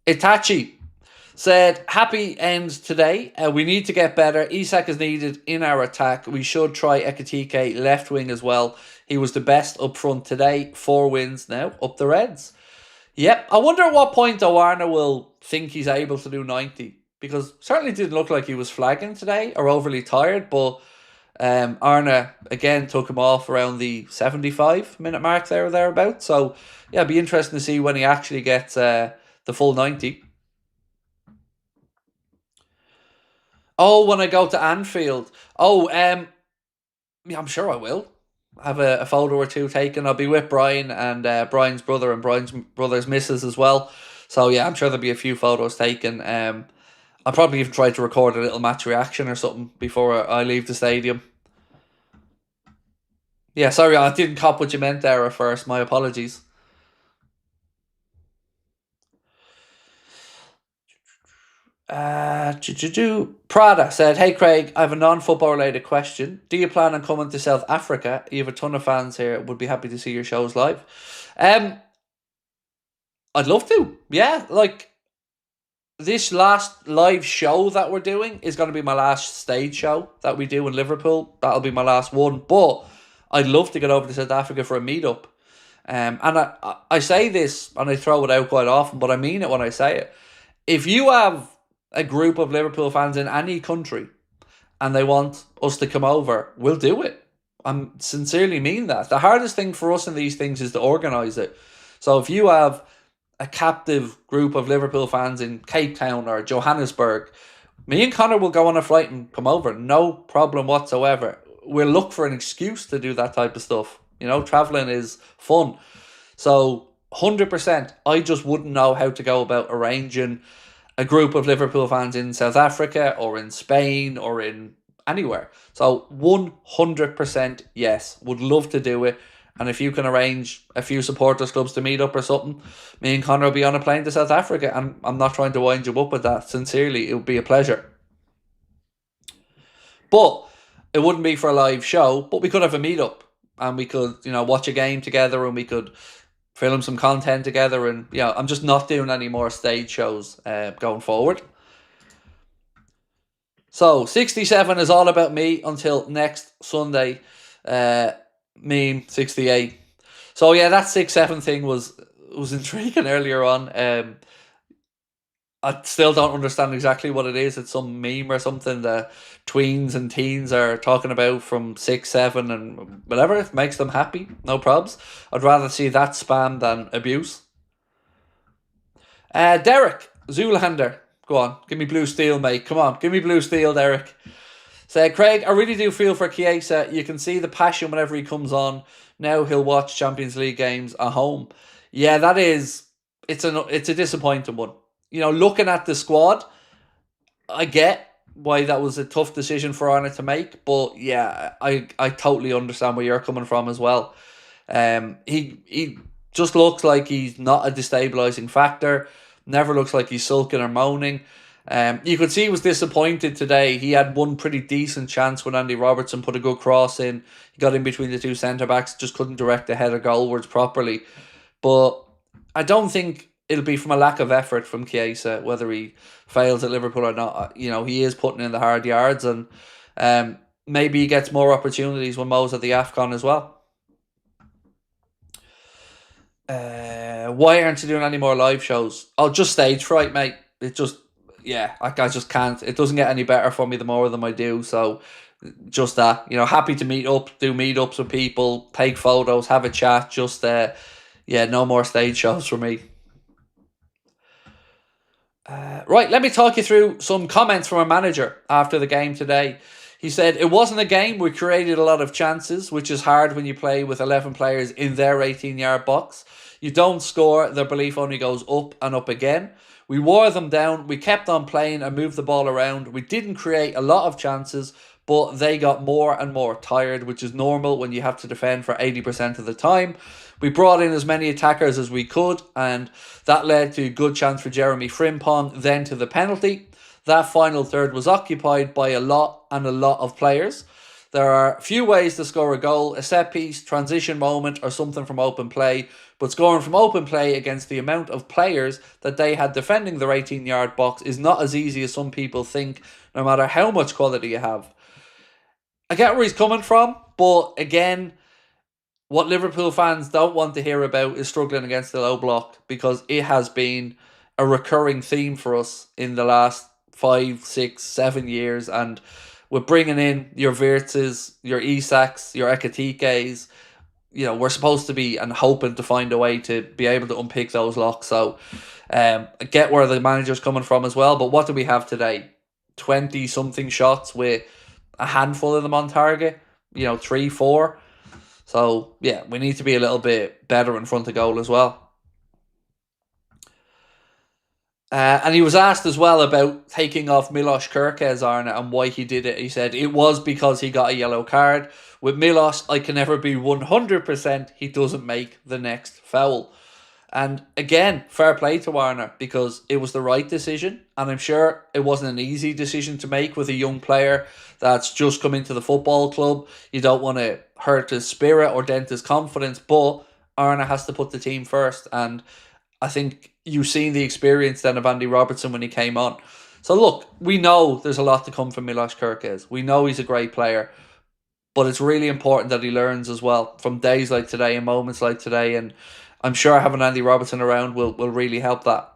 Itachi said, happy end today. We need to get better. Isak is needed in our attack. We should try Ekitike left wing as well. He was the best up front today. 4 wins now. Up the Reds. Yep. I wonder at what point Oarna will think he's able to do 90. Because certainly didn't look like he was flagging today or overly tired. But Arna, again, took him off around the 75-minute mark there or thereabouts. So, yeah, it'd be interesting to see when he actually gets the full 90. Oh, when I go to Anfield. Oh, yeah, I'm sure I will. Have a photo or two taken. I'll be with Brian and Brian's brother and Brian's brother's missus as well. So yeah, I'm sure there'll be a few photos taken. I'll probably even try to record a little match reaction or something before I leave the stadium. Yeah, sorry, I didn't cop what you meant there at first. My apologies. Prada said, hey Craig, I have a non-football related question. Do you plan on coming to South Africa? You have a ton of fans here. Would be happy to see your shows live. I'd love to. Yeah, like this last live show that we're doing is going to be my last stage show that we do in Liverpool. That'll be my last one. But I'd love to get over to South Africa for a meetup. And I say this and I throw it out quite often, but I mean it when I say it. If you have a group of Liverpool fans in any country and they want us to come over, we'll do it. I sincerely mean that. The hardest thing for us in these things is to organise it. So if you have a captive group of Liverpool fans in Cape Town or Johannesburg, me and Connor will go on a flight and come over. No problem whatsoever. We'll look for an excuse to do that type of stuff. You know, travelling is fun. So 100%, I just wouldn't know how to go about arranging a group of Liverpool fans in South Africa or in Spain or in anywhere. So 100% yes, would love to do it. And if you can arrange a few supporters clubs to meet up or something, me and Connor will be on a plane to South Africa. And I'm not trying to wind you up with that. Sincerely, it would be a pleasure. But it wouldn't be for a live show, but we could have a meetup and we could, watch a game together and we could film some content together. And I'm just not doing any more stage shows going forward. So 67 is all about me until next Sunday. Meme 68. So yeah, that 6-7 thing was intriguing earlier on. I still don't understand exactly what it is. It's some meme or something that tweens and teens are talking about from 6-7 and whatever. It makes them happy. No probs. I'd rather see that spam than abuse. Derek Zoolander. Go on. Give me blue steel, mate. Come on. Give me blue steel, Derek. Say, Craig, I really do feel for Chiesa. You can see the passion whenever he comes on. Now he'll watch Champions League games at home. Yeah, that is... It's a disappointing one. Looking at the squad, I get why that was a tough decision for Arne to make. But yeah, I totally understand where you're coming from as well. He just looks like he's not a destabilising factor. Never looks like he's sulking or moaning. You could see he was disappointed today. He had one pretty decent chance when Andy Robertson put a good cross in. He got in between the two centre-backs, just couldn't direct the header goalwards properly. But I don't think it'll be from a lack of effort from Chiesa, whether he fails at Liverpool or not. He is putting in the hard yards, and maybe he gets more opportunities when Mo's at the AFCON as well. Why aren't you doing any more live shows? Oh, just stage fright, mate. It just... yeah, I just can't. It doesn't get any better for me the more of them I do. So just that, happy to meet up, do meetups with people, take photos, have a chat. Just yeah, no more stage shows for me. Right, let me talk you through some comments from our manager after the game today. He said, "It wasn't a game. We created a lot of chances, which is hard when you play with 11 players in their 18-yard box. You don't score, their belief only goes up and up again. We wore them down. We kept on playing and moved the ball around. We didn't create a lot of chances, but they got more and more tired, which is normal when you have to defend for 80% of the time. We brought in as many attackers as we could, and that led to a good chance for Jeremy Frimpong, then to the penalty. That final third was occupied by a lot of players. There are few ways to score a goal: a set piece, transition moment, or something from open play. But scoring from open play against the amount of players that they had defending their 18-yard box is not as easy as some people think, no matter how much quality you have." I get where he's coming from, but again, what Liverpool fans don't want to hear about is struggling against the low block, because it has been a recurring theme for us in the last 5, 6, 7 years. And with bringing in your Wirtzes, your Isaks, your Ekatikes, we're supposed to be and hoping to find a way to be able to unpick those locks. So I get where the manager's coming from as well. But what do we have today? 20-something shots with a handful of them on target, 3, 4. So, yeah, we need to be a little bit better in front of goal as well. And he was asked as well about taking off Milos Kerkez, Arne, and why he did it. He said, "It was because he got a yellow card. With Milos, I can never be 100% he doesn't make the next foul." And again, fair play to Warner, because it was the right decision. And I'm sure it wasn't an easy decision to make with a young player that's just come into the football club. You don't want to hurt his spirit or dent his confidence, but Arna has to put the team first. And I think you've seen the experience then of Andy Robertson when he came on. So look, we know there's a lot to come from Milos Kerkez. We know he's a great player, but it's really important that he learns as well from days like today and moments like today. And I'm sure having Andy Robertson around will really help that.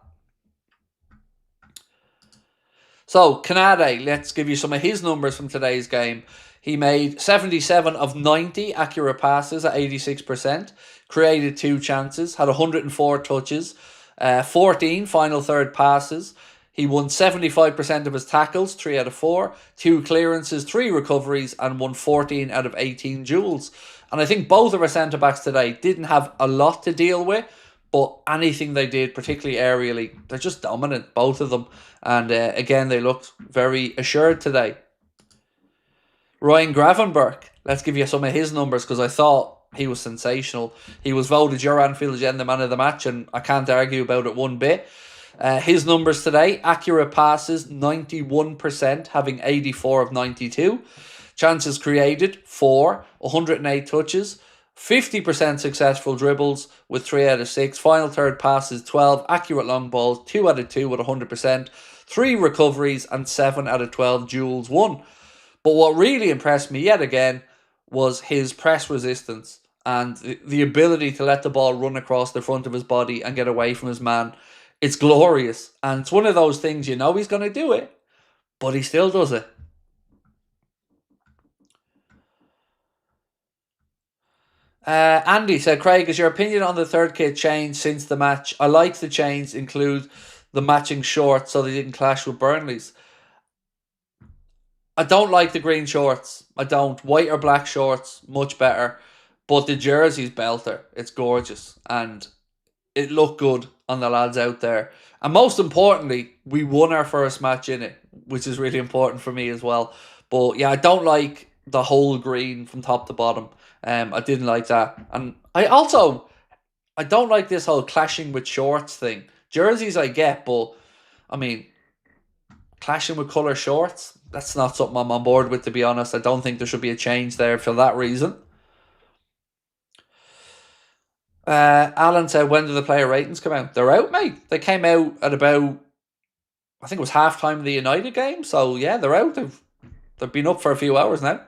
So, Kanade, let's give you some of his numbers from today's game. He made 77 of 90 accurate passes at 86%, created 2 chances, had 104 touches, 14 final third passes. He won 75% of his tackles, 3 out of 4, 2 clearances, 3 recoveries, and won 14 out of 18 duels. And I think both of our centre-backs today didn't have a lot to deal with, but anything they did, particularly aerially, they're just dominant, both of them. And again, they looked very assured today. Ryan Gravenberch, let's give you some of his numbers, because I thought he was sensational. He was voted your Anfield Agenda man of the match, and I can't argue about it one bit. His numbers today: accurate passes, 91%, having 84 of 92. Chances created, 4, 108 touches, 50% successful dribbles with 3 out of 6. Final third passes, 12. Accurate long balls, 2 out of 2 with 100%. 3 recoveries and 7 out of 12 duels won. But what really impressed me yet again was his press resistance and the ability to let the ball run across the front of his body and get away from his man. It's glorious. And it's one of those things, he's going to do it, but he still does it. Andy said, "Craig, is your opinion on the third kit changed since the match? I like the change include the matching shorts so they didn't clash with Burnley's." I don't like the green shorts. I don't. White or black shorts, much better. But the jersey's belter. It's gorgeous. And it looked good on the lads out there. And most importantly, we won our first match in it, which is really important for me as well. But yeah, I don't like the whole green from top to bottom. I didn't like that. And I don't like this whole clashing with shorts thing. Jerseys I get, but I mean, clashing with colour shorts, that's not something I'm on board with, to be honest. I don't think there should be a change there for that reason. Alan said, "When do the player ratings come out?" They're out, mate. They came out at about, I think it was half-time of the United game. So yeah, they're out. They've been up for a few hours now.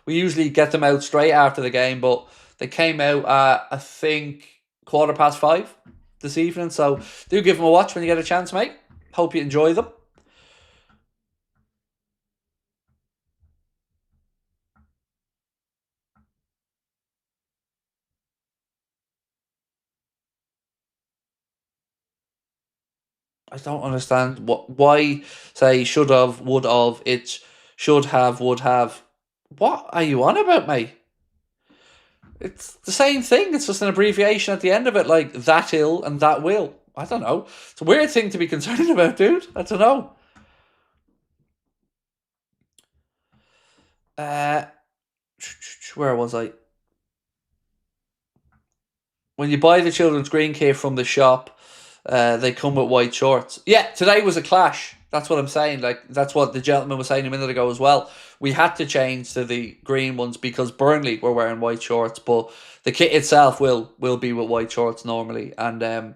We usually get them out straight after the game, but they came out at, I think, 5:15 this evening. So do give them a watch when you get a chance, mate. Hope you enjoy them. I don't understand why say should have, would have, it's should have, would have. What are you on about, mate? It's the same thing. It's just an abbreviation at the end of it, like that ill and that will. I don't know. It's a weird thing to be concerned about, dude. I don't know. Uh, where was I? When you buy the children's green kit from the shop, they come with white shorts. Yeah, today was a clash. That's what I'm saying. Like that's what the gentleman was saying a minute ago as well. We had to change to the green ones because Burnley were wearing white shorts, but the kit itself will be with white shorts normally, and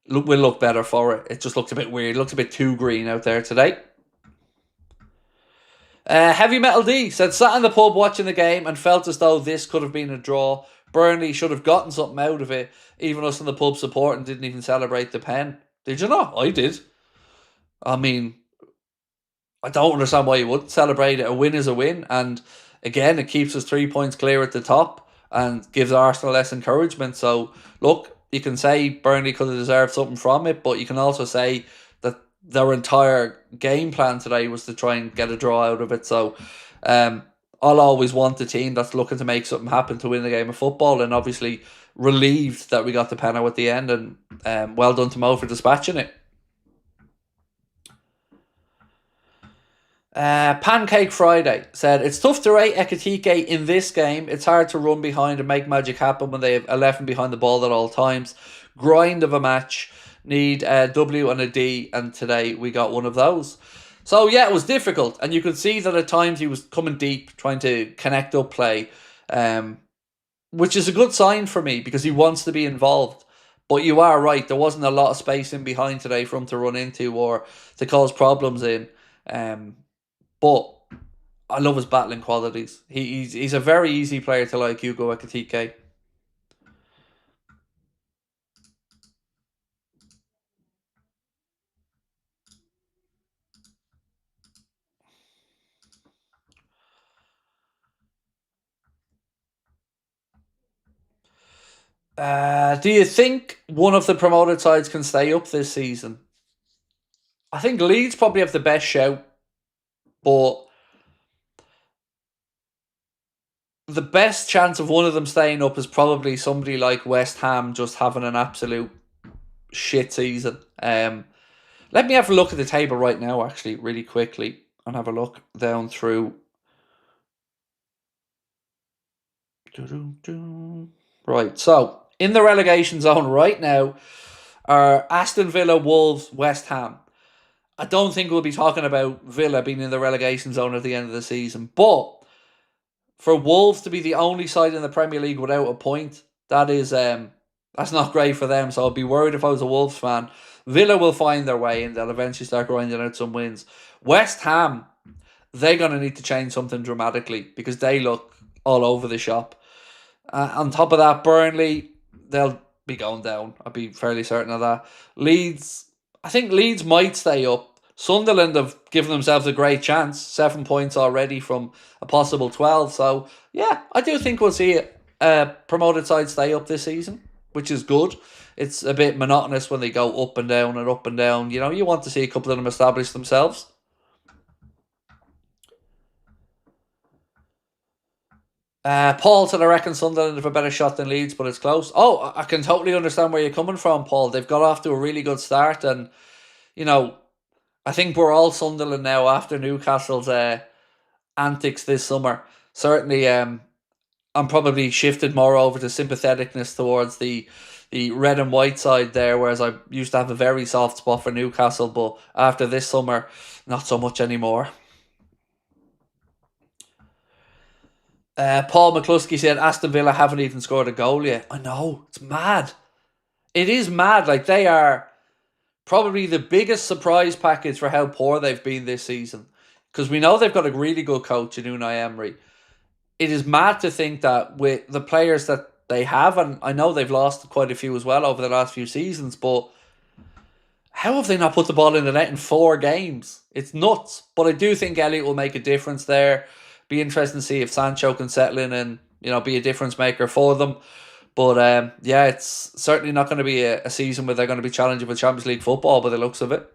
will look better for it. It just looked a bit weird. It looked a bit too green out there today. Heavy Metal D said, sat in the pub watching the game and felt as though this could have been a draw. Burnley should have gotten something out of it. Even us in the pub supporting didn't even celebrate the pen. Did you not? I did. I mean, I don't understand why you wouldn't celebrate it. A win is a win. And again, it keeps us 3 points clear at the top and gives Arsenal less encouragement. So, look, you can say Burnley could have deserved something from it, but you can also say that their entire game plan today was to try and get a draw out of it. So, I'll always want a team that's looking to make something happen to win the game of football, and obviously relieved that we got the penalty at the end, and well done to Mo for dispatching it. Pancake Friday said, it's tough to rate Ekitike in this game. It's hard to run behind and make magic happen when they have 11 behind the ball at all times. Grind of a match. Need a W and a D, and today we got one of those. So yeah, it was difficult, and you could see that at times he was coming deep, trying to connect up play, which is a good sign for me because he wants to be involved. But you are right, there wasn't a lot of space in behind today for him to run into or to cause problems in. But I love his battling qualities. He's a very easy player to like, Hugo Ekitike. Do you think one of the promoted sides can stay up this season? I think Leeds probably have the best shout, but the best chance of one of them staying up is probably somebody like West Ham just having an absolute shit season. Let me have a look at the table right now, actually, really quickly, and have a look down through. Right, so in the relegation zone right now are Aston Villa, Wolves, West Ham. I don't think we'll be talking about Villa being in the relegation zone at the end of the season, but for Wolves to be the only side in the Premier League without a point, that's not great for them. So I'd be worried if I was a Wolves fan. Villa will find their way and they'll eventually start grinding out some wins. West Ham, they're going to need to change something dramatically because they look all over the shop. On top of that, Burnley, they'll be going down. I'd be fairly certain of that. Leeds, I think Leeds might stay up. Sunderland have given themselves a great chance. 7 points already from a possible 12. So, yeah, I do think we'll see a promoted side stay up this season, which is good. It's a bit monotonous when they go up and down and up and down. You know, you want to see a couple of them establish themselves. Paul said, I reckon Sunderland have a better shot than Leeds, but it's close. Oh, I can totally understand where you're coming from, Paul. They've got off to a really good start, and, you know, I think we're all Sunderland now after Newcastle's antics this summer. Certainly, I'm probably shifted more over to sympatheticness towards the red and white side there, whereas I used to have a very soft spot for Newcastle, but after this summer, not so much anymore. Paul McCluskey said Aston Villa haven't even scored a goal yet. I know, it's mad. It is mad. Like, they are probably the biggest surprise package for how poor they've been this season. Because we know they've got a really good coach in Unai Emery. It is mad to think that with the players that they have, and I know they've lost quite a few as well over the last few seasons, but How have they not put the ball in the net in 4 games? It's nuts. But I do think Elliott will make a difference there. Be interesting to see if Sancho can settle in and be a difference maker for them. But yeah, it's certainly not going to be a season where they're going to be challenging for Champions League football by the looks of it.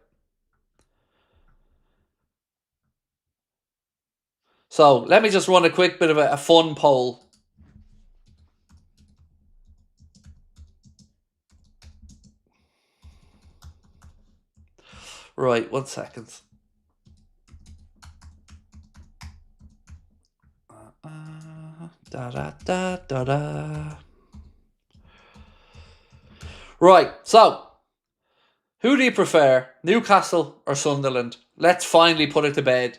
So let me just run a quick bit of a fun poll. Right, 1 second. Da da da da da. Right, so who do you prefer, Newcastle or Sunderland? Let's finally put it to bed.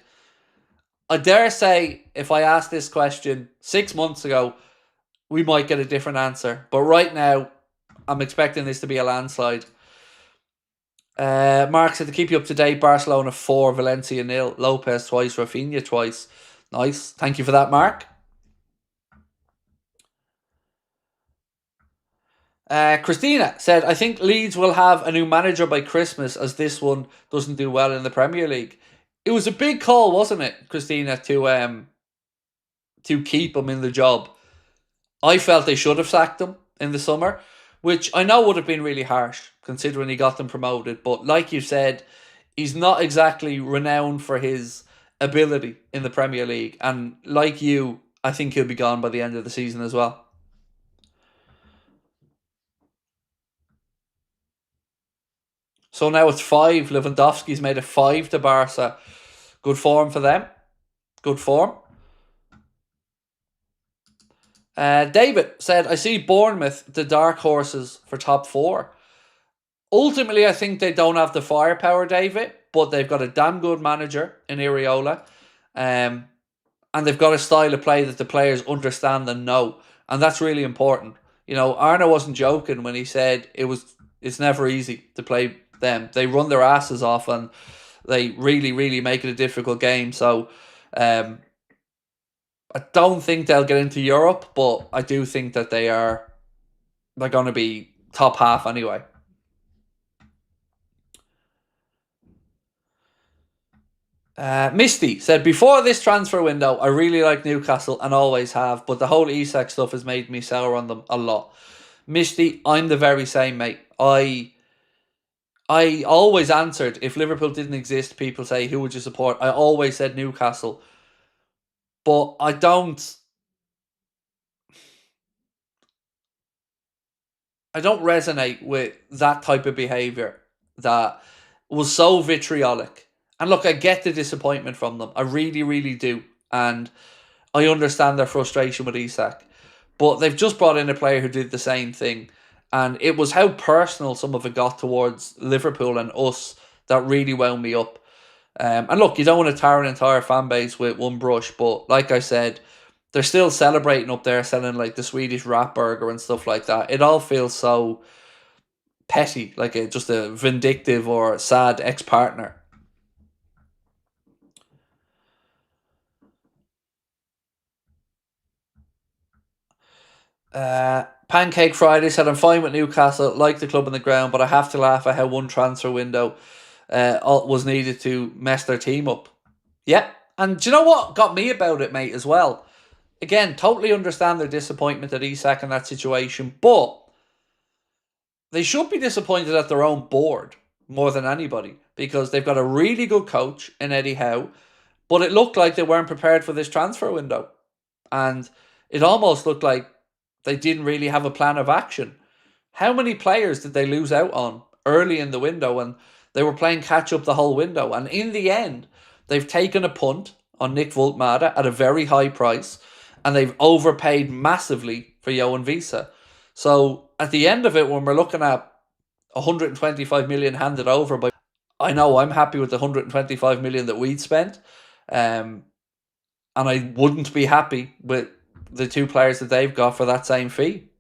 I dare say, if I asked this question 6 months ago, we might get a different answer. But right now, I'm expecting this to be a landslide. Mark said, to keep you up to date, Barcelona 4, Valencia 0, Lopez twice, Rafinha twice. Nice. Thank you for that, Mark. Christina said, I think Leeds will have a new manager by Christmas as this one doesn't do well in the Premier League. It was a big call, wasn't it, Christina, to keep him in the job. I felt they should have sacked him in the summer, which I know would have been really harsh considering he got them promoted. But like you said, he's not exactly renowned for his ability in the Premier League. And like you, I think he'll be gone by the end of the season as well. So now it's 5. Lewandowski's made it 5 to Barca. Good form for them. Good form. David said, I see Bournemouth, the dark horses for top 4. Ultimately, I think they don't have the firepower, David, but they've got a damn good manager in Iriola. And they've got a style of play that the players understand and know. And that's really important. Arne wasn't joking when he said it's never easy to play them. They run their asses off and they really, really make it a difficult game. So I don't think they'll get into Europe, but I do think that they're going to be top half anyway. Misty said, before this transfer window, I really like Newcastle and always have, but the whole Isak stuff has made me sour on them a lot. Misty, I'm the very same, mate. I always answered, if Liverpool didn't exist, people say, who would you support? I always said Newcastle. But I don't resonate with that type of behaviour that was so vitriolic. And look, I get the disappointment from them. I really, really do. And I understand their frustration with Isak. But they've just brought in a player who did the same thing. And it was how personal some of it got towards Liverpool and us that really wound me up. And look, you don't want to tar an entire fan base with one brush. But like I said, they're still celebrating up there, selling like the Swedish rat burger and stuff like that. It all feels so petty, like just a vindictive or sad ex-partner. Pancake Friday said, I'm fine with Newcastle, like the club on the ground, but I have to laugh at how one transfer window was needed to mess their team up. Yeah, and do you know what got me about it, mate, as well? Again, totally understand their disappointment at Isak in that situation, but they should be disappointed at their own board more than anybody because they've got a really good coach in Eddie Howe, but it looked like they weren't prepared for this transfer window. And it almost looked like they didn't really have a plan of action. How many players did they lose out on early in the window? And they were playing catch up the whole window. And in the end, they've taken a punt on Nick Voltmada at a very high price. And they've overpaid massively for Johan Visa. So at the end of it, when we're looking at 125 million handed over by, I know I'm happy with the 125 million that we'd spent. And I wouldn't be happy with the 2 players that they've got for that same fee.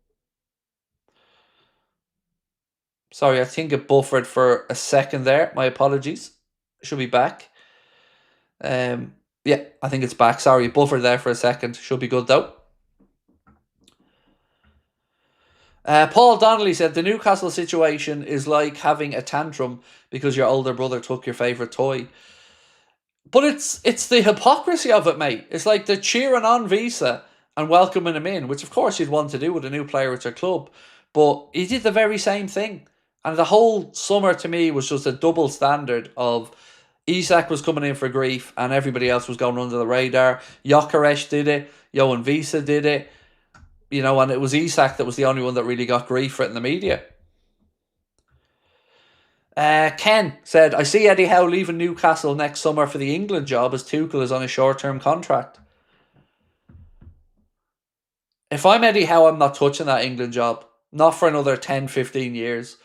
Sorry, I think it buffered for a second there. My apologies. Should be back. Yeah, I think it's back. Sorry, buffered there for a second. Should be good though. Paul Donnelly said the Newcastle situation is like having a tantrum because your older brother took your favourite toy. But it's the hypocrisy of it, mate. It's like they're cheering on Visa and welcoming him in, which of course you'd want to do with a new player at your club. But he did the very same thing. And the whole summer to me was just a double standard of Isak was coming in for grief and everybody else was going under the radar. Gyökeres did it. Johan Visa did it. And it was Isak that was the only one that really got grief for it in the media. Ken said, I see Eddie Howe leaving Newcastle next summer for the England job as Tuchel is on a short-term contract. If I'm Eddie Howe, I'm not touching that England job. Not for another 10, 15 years.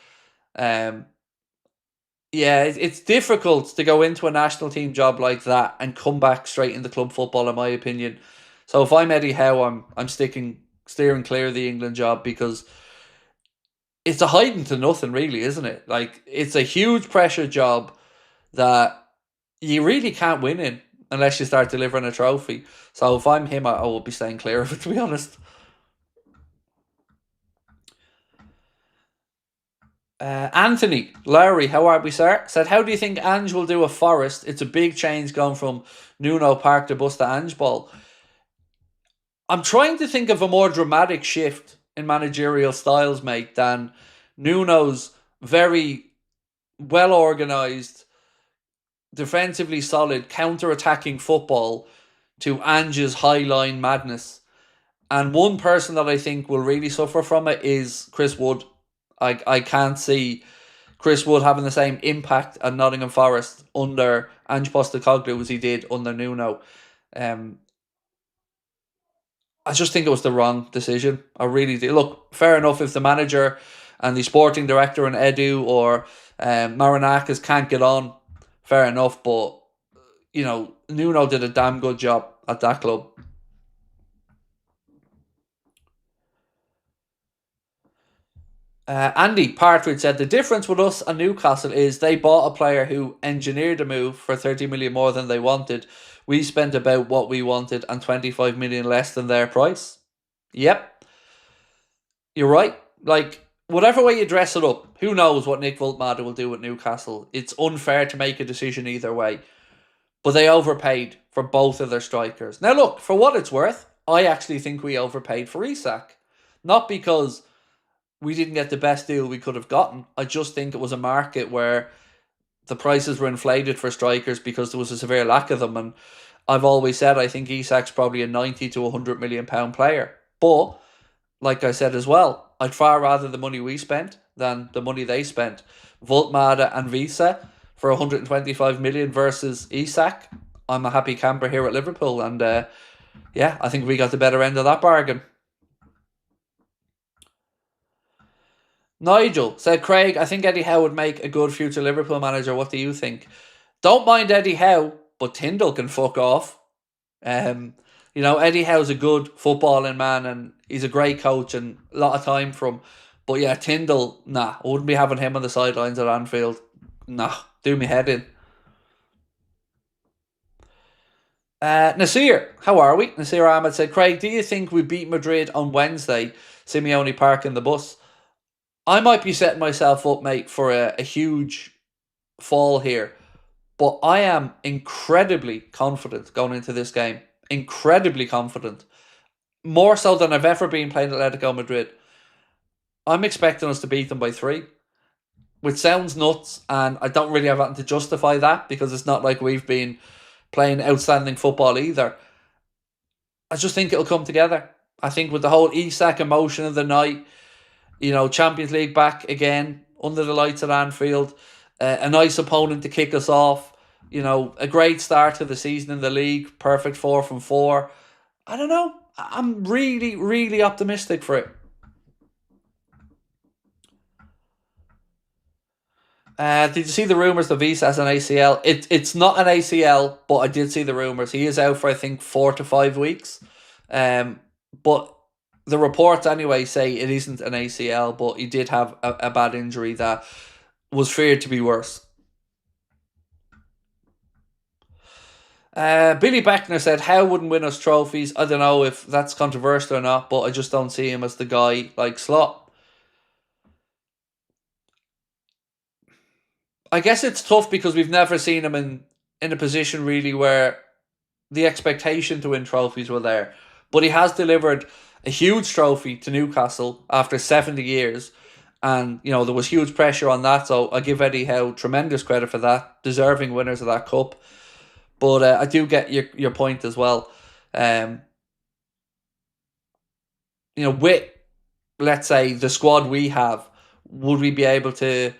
It's difficult to go into a national team job like that and come back straight into club football, in my opinion. So if I'm Eddie Howe, I'm steering clear of the England job because it's a hiding to nothing, really, isn't it? Like, it's a huge pressure job that you really can't win in unless you start delivering a trophy. So if I'm him, I will be staying clear of it, to be honest. Anthony Lowry, how are we, sir? Said, how do you think Ange will do a Forest? It's a big change going from Nuno Park to Busta Ange ball. I'm trying to think of a more dramatic shift in managerial styles, mate, than Nuno's very well organised, defensively solid, counter-attacking football to Ange's high-line madness. And one person that I think will really suffer from it is Chris Wood. I can't see Chris Wood having the same impact at Nottingham Forest under Ange Postecoglou as he did under Nuno. I just think it was the wrong decision. I really do. Look, fair enough if the manager and the sporting director and Edu or Marinakis can't get on, fair enough. But, Nuno did a damn good job at that club. Andy Partridge said, the difference with us and Newcastle is they bought a player who engineered a move for 30 million more than they wanted. We spent about what we wanted and 25 million less than their price. Yep. You're right. Like, whatever way you dress it up, who knows what Nick Vultmatter will do with Newcastle. It's unfair to make a decision either way. But they overpaid for both of their strikers. Now look, for what it's worth, I actually think we overpaid for Isak. Not because we didn't get the best deal we could have gotten. I just think it was a market where the prices were inflated for strikers because there was a severe lack of them. And I've always said I think Isak's probably a 90 to 100 million pound player. But, like I said as well, I'd far rather the money we spent than the money they spent. Vultmatter and Visa for 125 million versus Isak. I'm a happy camper here at Liverpool. And I think we got the better end of that bargain. Nigel said, Craig, I think Eddie Howe would make a good future Liverpool manager. What do you think? Don't mind Eddie Howe, but Tyndall can fuck off. Eddie Howe's a good footballing man and he's a great coach and a lot of time from. But yeah, Tyndall, nah, I wouldn't be having him on the sidelines at Anfield. Nah, do me head in. Nasir, how are we? Nasir Ahmed said, Craig, do you think we beat Madrid on Wednesday? Simeone parking the bus. I might be setting myself up, mate, for a huge fall here. But I am incredibly confident going into this game. Incredibly confident. More so than I've ever been playing Atletico Madrid. I'm expecting us to beat them by 3. Which sounds nuts, and I don't really have anything to justify that because it's not like we've been playing outstanding football either. I just think it'll come together. I think with the whole Isak emotion of the night, Champions League back again, under the lights at Anfield, a nice opponent to kick us off, a great start to the season in the league, perfect 4 from 4. I don't know. I'm really, really optimistic for it. Did you see the rumours that Visa has an ACL? It's not an ACL, but I did see the rumours. He is out for, I think, 4 to 5 weeks. But the reports anyway say it isn't an ACL, but he did have a bad injury that was feared to be worse. Billy Beckner said, Howe wouldn't win us trophies. I don't know if that's controversial or not, but I just don't see him as the guy like Slot. I guess it's tough because we've never seen him in a position really where the expectation to win trophies were there. But he has delivered a huge trophy to Newcastle after 70 years. And, you know, there was huge pressure on that. So I give Eddie Howe tremendous credit for that. Deserving winners of that cup. But I do get your point as well. Um, with, let's say, the squad we have, would we be able to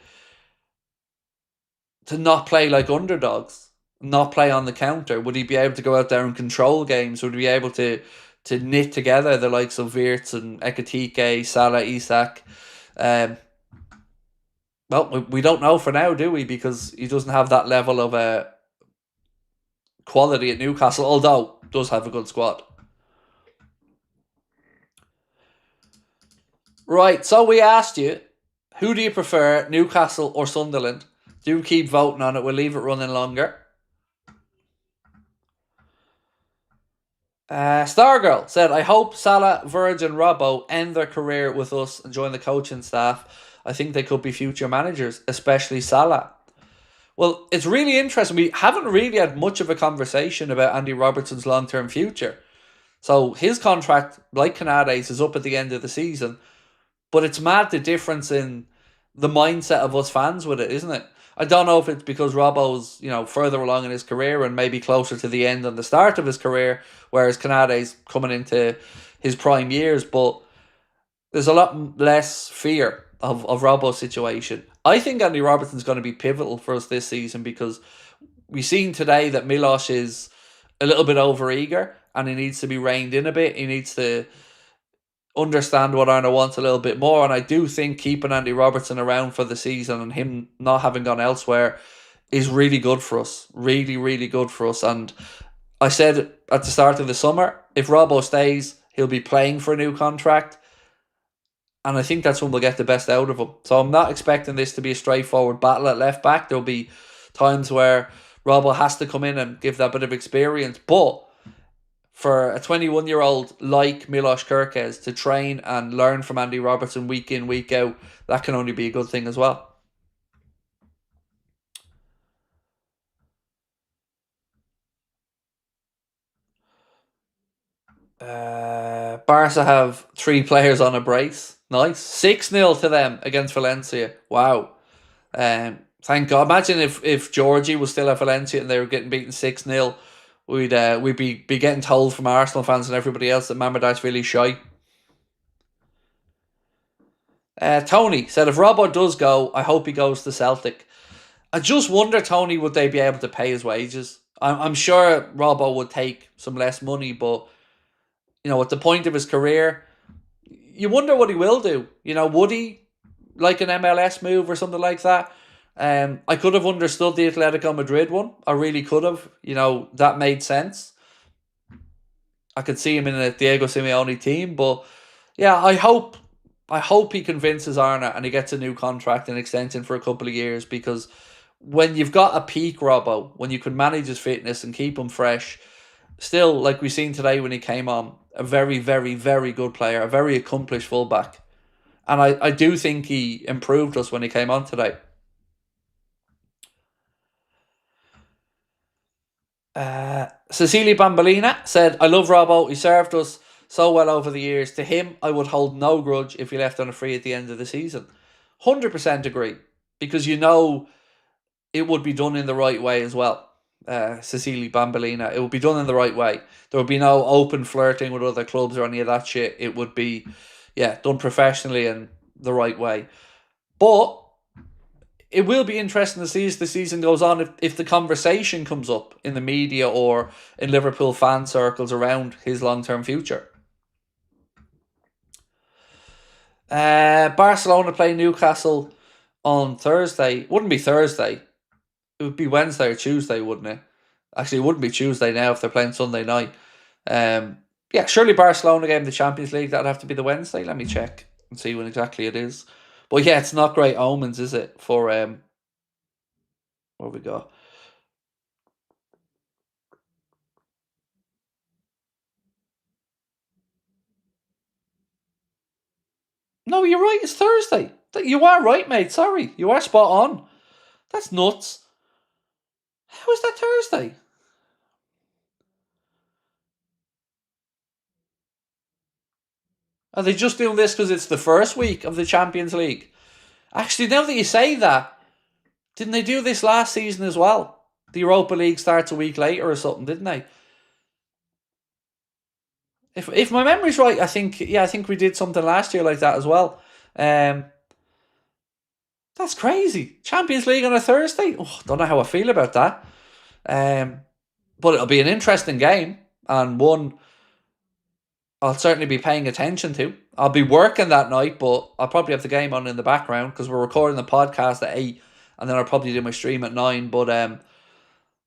not play like underdogs, not play on the counter? Would he be able to go out there and control games? Would he be able to knit together the likes of Wirtz and Ekatike, Salah, Isak? Well, we don't know for now, do we? Because he doesn't have that level of quality at Newcastle, although does have a good squad. Right, so we asked you, who do you prefer, Newcastle or Sunderland? Do keep voting on it. We'll leave it running longer. Stargirl said, I hope Salah, Verge and Robbo end their career with us and join the coaching staff. I think they could be future managers, especially Salah. Well, it's really interesting. We haven't really had much of a conversation about Andy Robertson's long-term future. So his contract, like Canade's, is up at the end of the season. But it's mad the difference in the mindset of us fans with it, isn't it? I don't know if it's because Robbo's, further along in his career and maybe closer to the end than the start of his career, whereas Canade's coming into his prime years, but there's a lot less fear of Robbo's situation. I think Andy Robertson's going to be pivotal for us this season because we've seen today that Milos is a little bit overeager and he needs to be reined in a bit. He needs to understand what Arna wants a little bit more, and I do think keeping Andy Robertson around for the season and him not having gone elsewhere is really good for us. Really, really good for us. And I said at the start of the summer, if Robbo stays, he'll be playing for a new contract. And I think that's when we'll get the best out of him. So I'm not expecting this to be a straightforward battle at left back. There'll be times where Robbo has to come in and give that bit of experience. But for a 21-year-old like Milos Kerkez to train and learn from Andy Robertson week in, week out, that can only be a good thing as well. Barca have 3 players on a brace. Nice. 6-0 to them against Valencia. Wow. Thank God. Imagine if Georgie was still at Valencia and they were getting beaten 6-0. We'd be getting told from Arsenal fans and everybody else that Mamadou's really shy. Tony said, if Robbo does go, I hope he goes to Celtic. I just wonder, Tony, would they be able to pay his wages? I'm sure Robbo would take some less money, but, at the point of his career, you wonder what he will do. Would he like an MLS move or something like that? I could have understood the Atletico Madrid one. I really could have. That made sense. I could see him in a Diego Simeone team, but yeah, I hope he convinces Arna and he gets a new contract and extension for a couple of years, because when you've got a peak Robbo, when you can manage his fitness and keep him fresh, still, like we've seen today when he came on, a very, very, very good player, a very accomplished fullback. And I do think he improved us when he came on today. Cecilia Bambolina said, I love Robbo. He served us so well over the years. To him, I would hold no grudge if he left on a free at the end of the season. 100% agree. Because it would be done in the right way as well. Cecilia Bambolina, it would be done in the right way. There would be no open flirting with other clubs or any of that shit. It would be, done professionally and the right way. But it will be interesting to see as the season goes on if the conversation comes up in the media or in Liverpool fan circles around his long-term future. Barcelona play Newcastle on Thursday. Wouldn't be Thursday. It would be Wednesday or Tuesday, wouldn't it? Actually, it wouldn't be Tuesday now if they're playing Sunday night. Surely Barcelona game, the Champions League, that'd have to be the Wednesday. Let me check and see when exactly it is. But yeah, it's not great omens, is it, for where we go? No, you're right. It's Thursday. You are right, mate. Sorry, you are spot on. That's nuts. How is that Thursday? Are they just doing this because it's the first week of the Champions League? Actually, now that you say that, didn't they do this last season as well? The Europa League starts a week later or something, didn't they? If my memory's right, I think we did something last year like that as well. Um, that's crazy. Champions League on a Thursday. Oh, don't know how I feel about that. Um, but it'll be an interesting game and one I'll certainly be paying attention to. I'll be working that night, but I'll probably have the game on in the background because we're recording the podcast at 8 and then I'll probably do my stream at 9. But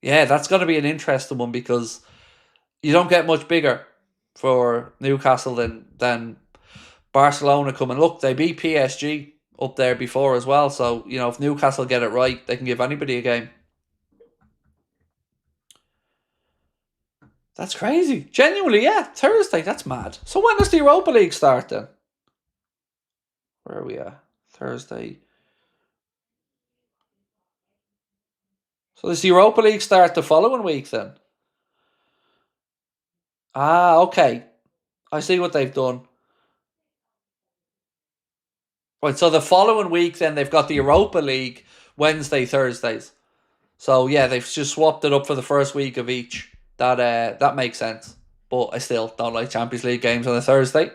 yeah, that's going to be an interesting one because you don't get much bigger for Newcastle than Barcelona coming. Look, they beat PSG up there before as well. So, if Newcastle get it right, they can give anybody a game. That's crazy. Genuinely, yeah. Thursday, that's mad. So when does the Europa League start then? Where are we at? Thursday. So does the Europa League start the following week then? Ah, okay. I see what they've done. Right, so the following week then they've got the Europa League Wednesday, Thursdays. So yeah, they've just swapped it up for the first week of each. That makes sense. But I still don't like Champions League games on a Thursday.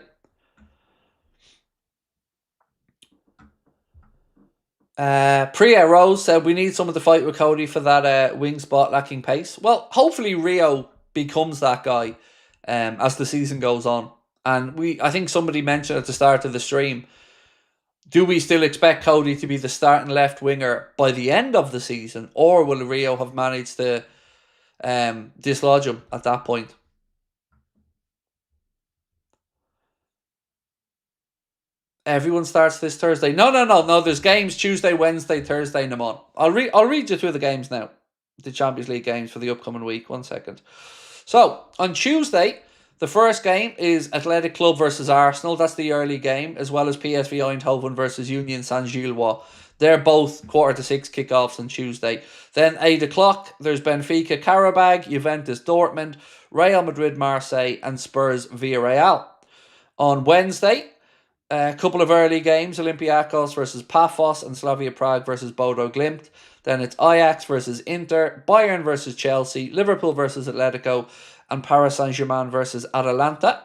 Priya Rose said we need someone to fight with Cody for that wing spot lacking pace. Well, hopefully Rio becomes that guy as the season goes on. And I think somebody mentioned at the start of the stream, do we still expect Cody to be the starting left winger by the end of the season, or will Rio have managed to dislodge him at that point? Everyone starts this Thursday. No. There's games Tuesday, Wednesday, Thursday, and I'm on. I'll read you through the games now. The Champions League games for the upcoming week. 1 second. So on Tuesday, the first game is Athletic Club versus Arsenal. That's the early game, as well as PSV Eindhoven versus Union Saint-Gilloise. They're both 5:45 kickoffs on Tuesday. Then 8 o'clock, there's Benfica Karabag, Juventus Dortmund, Real Madrid Marseille, and Spurs Villarreal. On Wednesday, a couple of early games, Olympiacos versus Paphos and Slavia Prague versus Bodo Glimt. Then it's Ajax versus Inter, Bayern versus Chelsea, Liverpool versus Atletico, and Paris Saint-Germain versus Atalanta.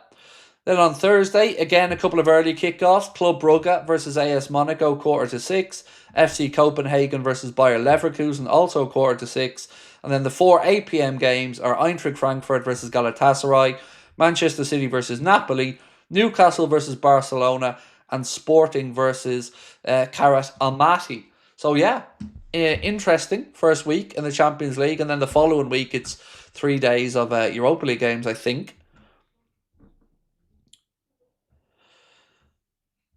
Then on Thursday, again a couple of early kickoffs, Club Brugge versus AS Monaco, 5:45, FC Copenhagen versus Bayer Leverkusen, also 5:45, and then the 4 8 p.m. games are Eintracht Frankfurt versus Galatasaray, Manchester City versus Napoli, Newcastle versus Barcelona, and Sporting versus Karat Almaty. So yeah, interesting first week in the Champions League, and then the following week it's 3 days of Europa League games, I think.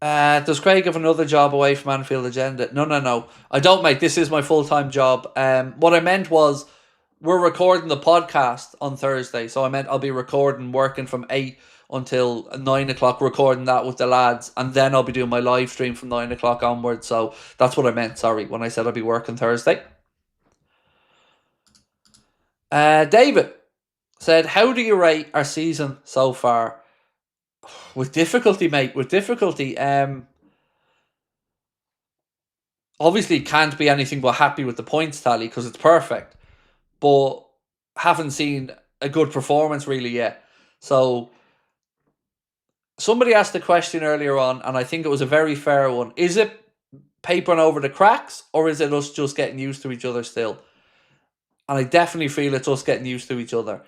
Does Craig have another job away from Anfield Agenda? No. I don't, mate. This is my full-time job. What I meant was we're recording the podcast on Thursday, so I meant I'll be working from 8 until 9 o'clock, recording that with the lads, and then I'll be doing my live stream from 9 o'clock onwards. So that's what I meant, sorry, when I said I'll be working Thursday. David said, how do you rate our season so far? With difficulty, mate, with difficulty. Obviously can't be anything but happy with the points tally because it's perfect, but haven't seen a good performance really yet. So somebody asked a question earlier on, and I think it was a very fair one. Is it papering over the cracks, or is it us just getting used to each other still? And I definitely feel it's us getting used to each other.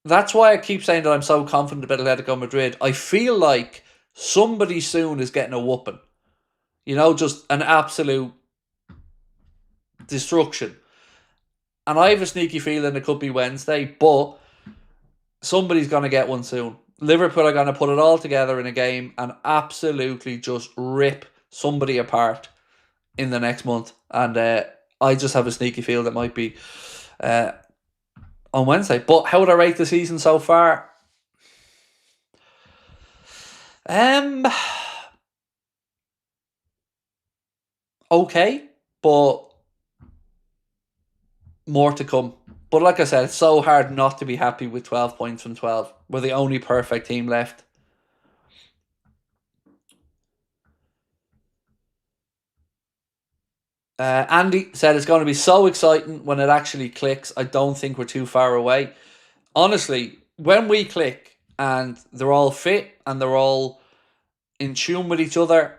That's why I keep saying that I'm so confident about Atletico Madrid. I feel like somebody soon is getting a whooping. Just an absolute destruction. And I have a sneaky feeling it could be Wednesday, but somebody's going to get one soon. Liverpool are going to put it all together in a game and absolutely just rip somebody apart in the next month. And I just have a sneaky feel that might be on Wednesday. But how would I rate the season so far? Okay. but more to come. But like I said, it's so hard not to be happy with 12 points from 12. We're the only perfect team left. Andy said it's going to be so exciting when it actually clicks. I don't think we're too far away. Honestly, when we click and they're all fit and they're all in tune with each other,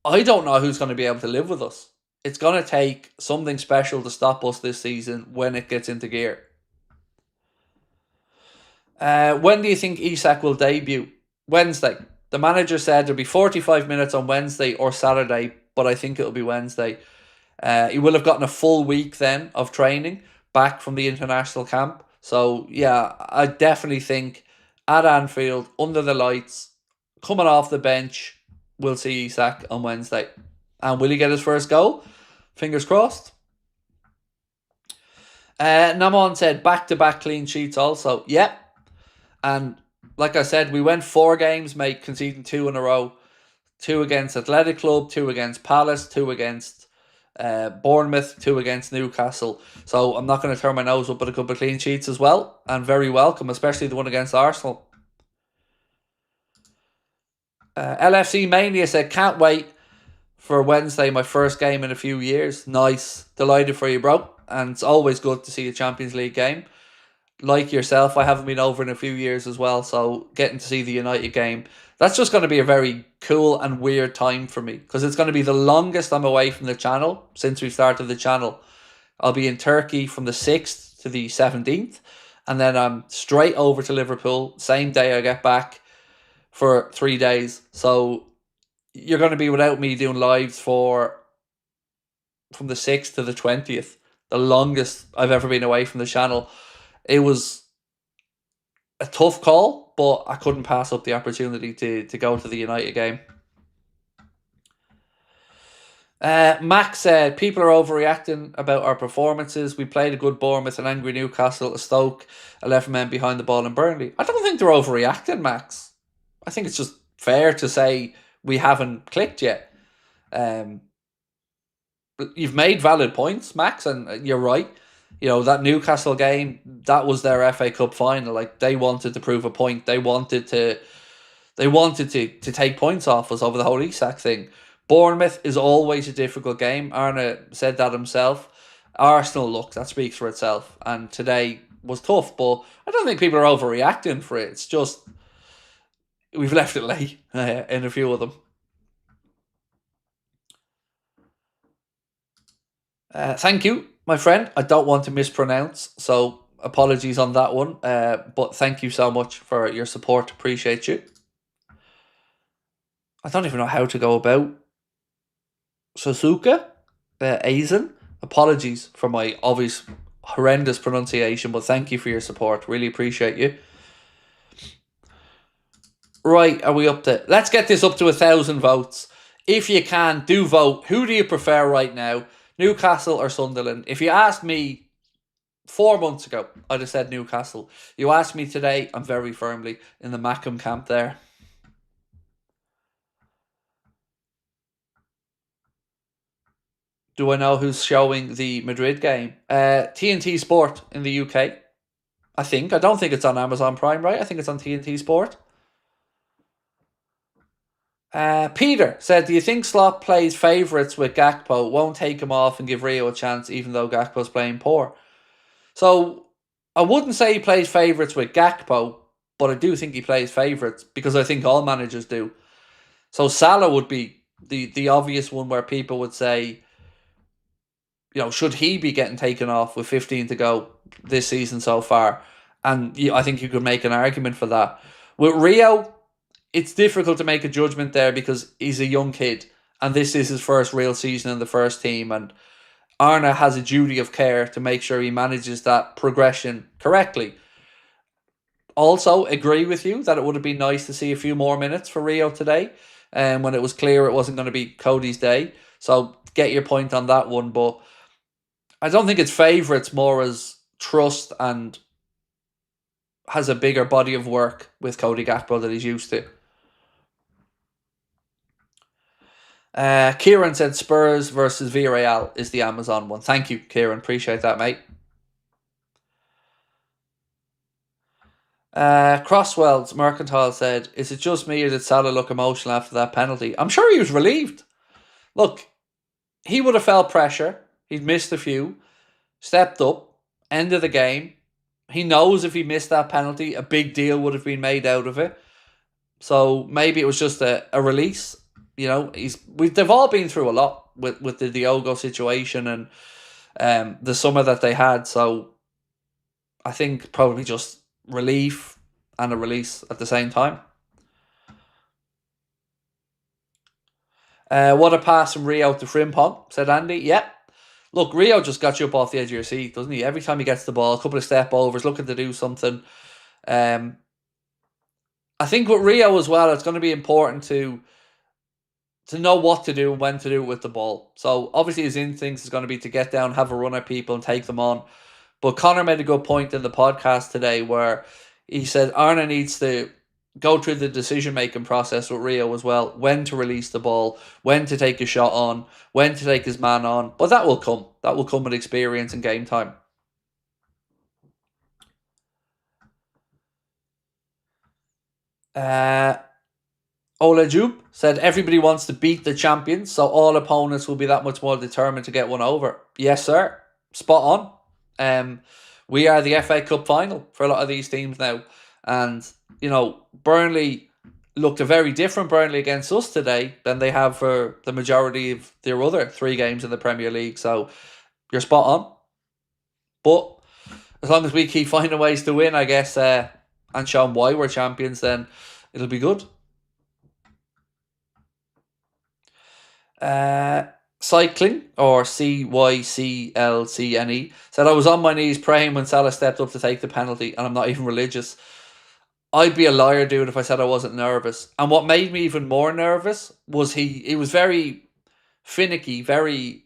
I don't know who's going to be able to live with us. It's going to take something special to stop us this season when it gets into gear. When do you think Isak will debut? Wednesday. The manager said there'll be 45 minutes on Wednesday or Saturday, but I think it'll be Wednesday. He will have gotten a full week then of training back from the international camp. So, yeah, I definitely think at Anfield, under the lights, coming off the bench, we'll see Isak on Wednesday. And will he get his first goal? Fingers crossed. Namon said back-to-back clean sheets also. Yep. And like I said, we went 4 games, mate, conceding 2 in a row. 2 against Atletico Club, 2 against Palace, 2 against Bournemouth, 2 against Newcastle. So I'm not going to turn my nose up at a couple of clean sheets as well. And very welcome, especially the one against Arsenal. LFC Mania said, can't wait for Wednesday, my first game in a few years. Nice. Delighted for you, bro. And it's always good to see a Champions League game. Like yourself, I haven't been over in a few years as well, so getting to see the United game, that's just going to be a very cool and weird time for me, because it's going to be the longest I'm away from the channel since we started the channel. I'll be in Turkey from the 6th to the 17th, and then I'm straight over to Liverpool, same day I get back for 3 days. So you're going to be without me doing lives from the 6th to the 20th, the longest I've ever been away from the channel. It was a tough call, but I couldn't pass up the opportunity to go to the United game. Max said, people are overreacting about our performances. We played a good Bournemouth, an angry Newcastle, a Stoke, 11 men behind the ball in Burnley. I don't think they're overreacting, Max. I think it's just fair to say we haven't clicked yet. You've made valid points, Max, and you're right. You know, that Newcastle game, that was their FA Cup final. Like, they wanted to prove a point. They wanted to take points off us over the whole Isak thing. Bournemouth is always a difficult game. Arne said that himself. Arsenal, look, that speaks for itself. And today was tough, but I don't think people are overreacting for it. It's just we've left it late in a few of them. Thank you, my friend. I don't want to mispronounce, so apologies on that one. But thank you so much for your support. Appreciate you. I don't even know how to go about Suzuka Aizen. Apologies for my obvious horrendous pronunciation, but thank you for your support. Really appreciate you. Right, are we up to... Let's get this up to 1,000 votes. If you can, do vote. Who do you prefer right now? Newcastle or Sunderland? If you asked me 4 months ago, I'd have said Newcastle. You asked me today, I'm very firmly in the Mackham camp there. Do I know who's showing the Madrid game? TNT Sport in the UK. I think. I don't think it's on Amazon Prime, right? I think it's on TNT Sport. Peter said, do you think Slot plays favourites with Gakpo, won't take him off and give Rio a chance even though Gakpo's playing poor? So, I wouldn't say he plays favourites with Gakpo, but I do think he plays favourites because I think all managers do. So Salah would be the obvious one where people would say, you know, should he be getting taken off with 15 to go this season so far? And I think you could make an argument for that. With Rio, it's difficult to make a judgment there because he's a young kid and this is his first real season in the first team, and Arne has a duty of care to make sure he manages that progression correctly. Also, agree with you that it would have been nice to see a few more minutes for Rio today, and when it was clear it wasn't going to be Cody's day. So get your point on that one, but I don't think it's favourites more as trust and has a bigger body of work with Cody Gakpo that he's used to. Kieran said Spurs versus Villarreal is the Amazon one. Thank you, Kieran. Appreciate that, mate. Crosswell's Mercantile said, is it just me or did Salah look emotional after that penalty? I'm sure he was relieved. Look, he would have felt pressure. He'd missed a few. Stepped up. End of the game. He knows if he missed that penalty, a big deal would have been made out of it. So maybe it was just a release. You know, they've all been through a lot with the Diogo situation and the summer that they had. So I think probably just relief and a release at the same time. What a pass from Rio to Frimpong, said Andy. Yep. Look, Rio just got you up off the edge of your seat, doesn't he? Every time he gets the ball, a couple of step overs, looking to do something. I think with Rio as well, it's going to be important to know what to do and when to do it with the ball. So obviously his instincts is going to be to get down, have a run at people and take them on. But Connor made a good point in the podcast today where he said Arna needs to go through the decision-making process with Rio as well, when to release the ball, when to take a shot on, when to take his man on. But that will come. That will come with experience and game time. Olajub said, everybody wants to beat the champions, so all opponents will be that much more determined to get one over. Yes, sir. Spot on. We are the FA Cup final for a lot of these teams now. And, you know, Burnley looked a very different Burnley against us today than they have for the majority of their other 3 games in the Premier League. So you're spot on. But as long as we keep finding ways to win, I guess, and show them why we're champions, then it'll be good. Cycling, or CYCLCNE, said, I was on my knees praying when Salah stepped up to take the penalty, and I'm not even religious. I'd be a liar, dude, if I said I wasn't nervous. And what made me even more nervous was he was very finicky, very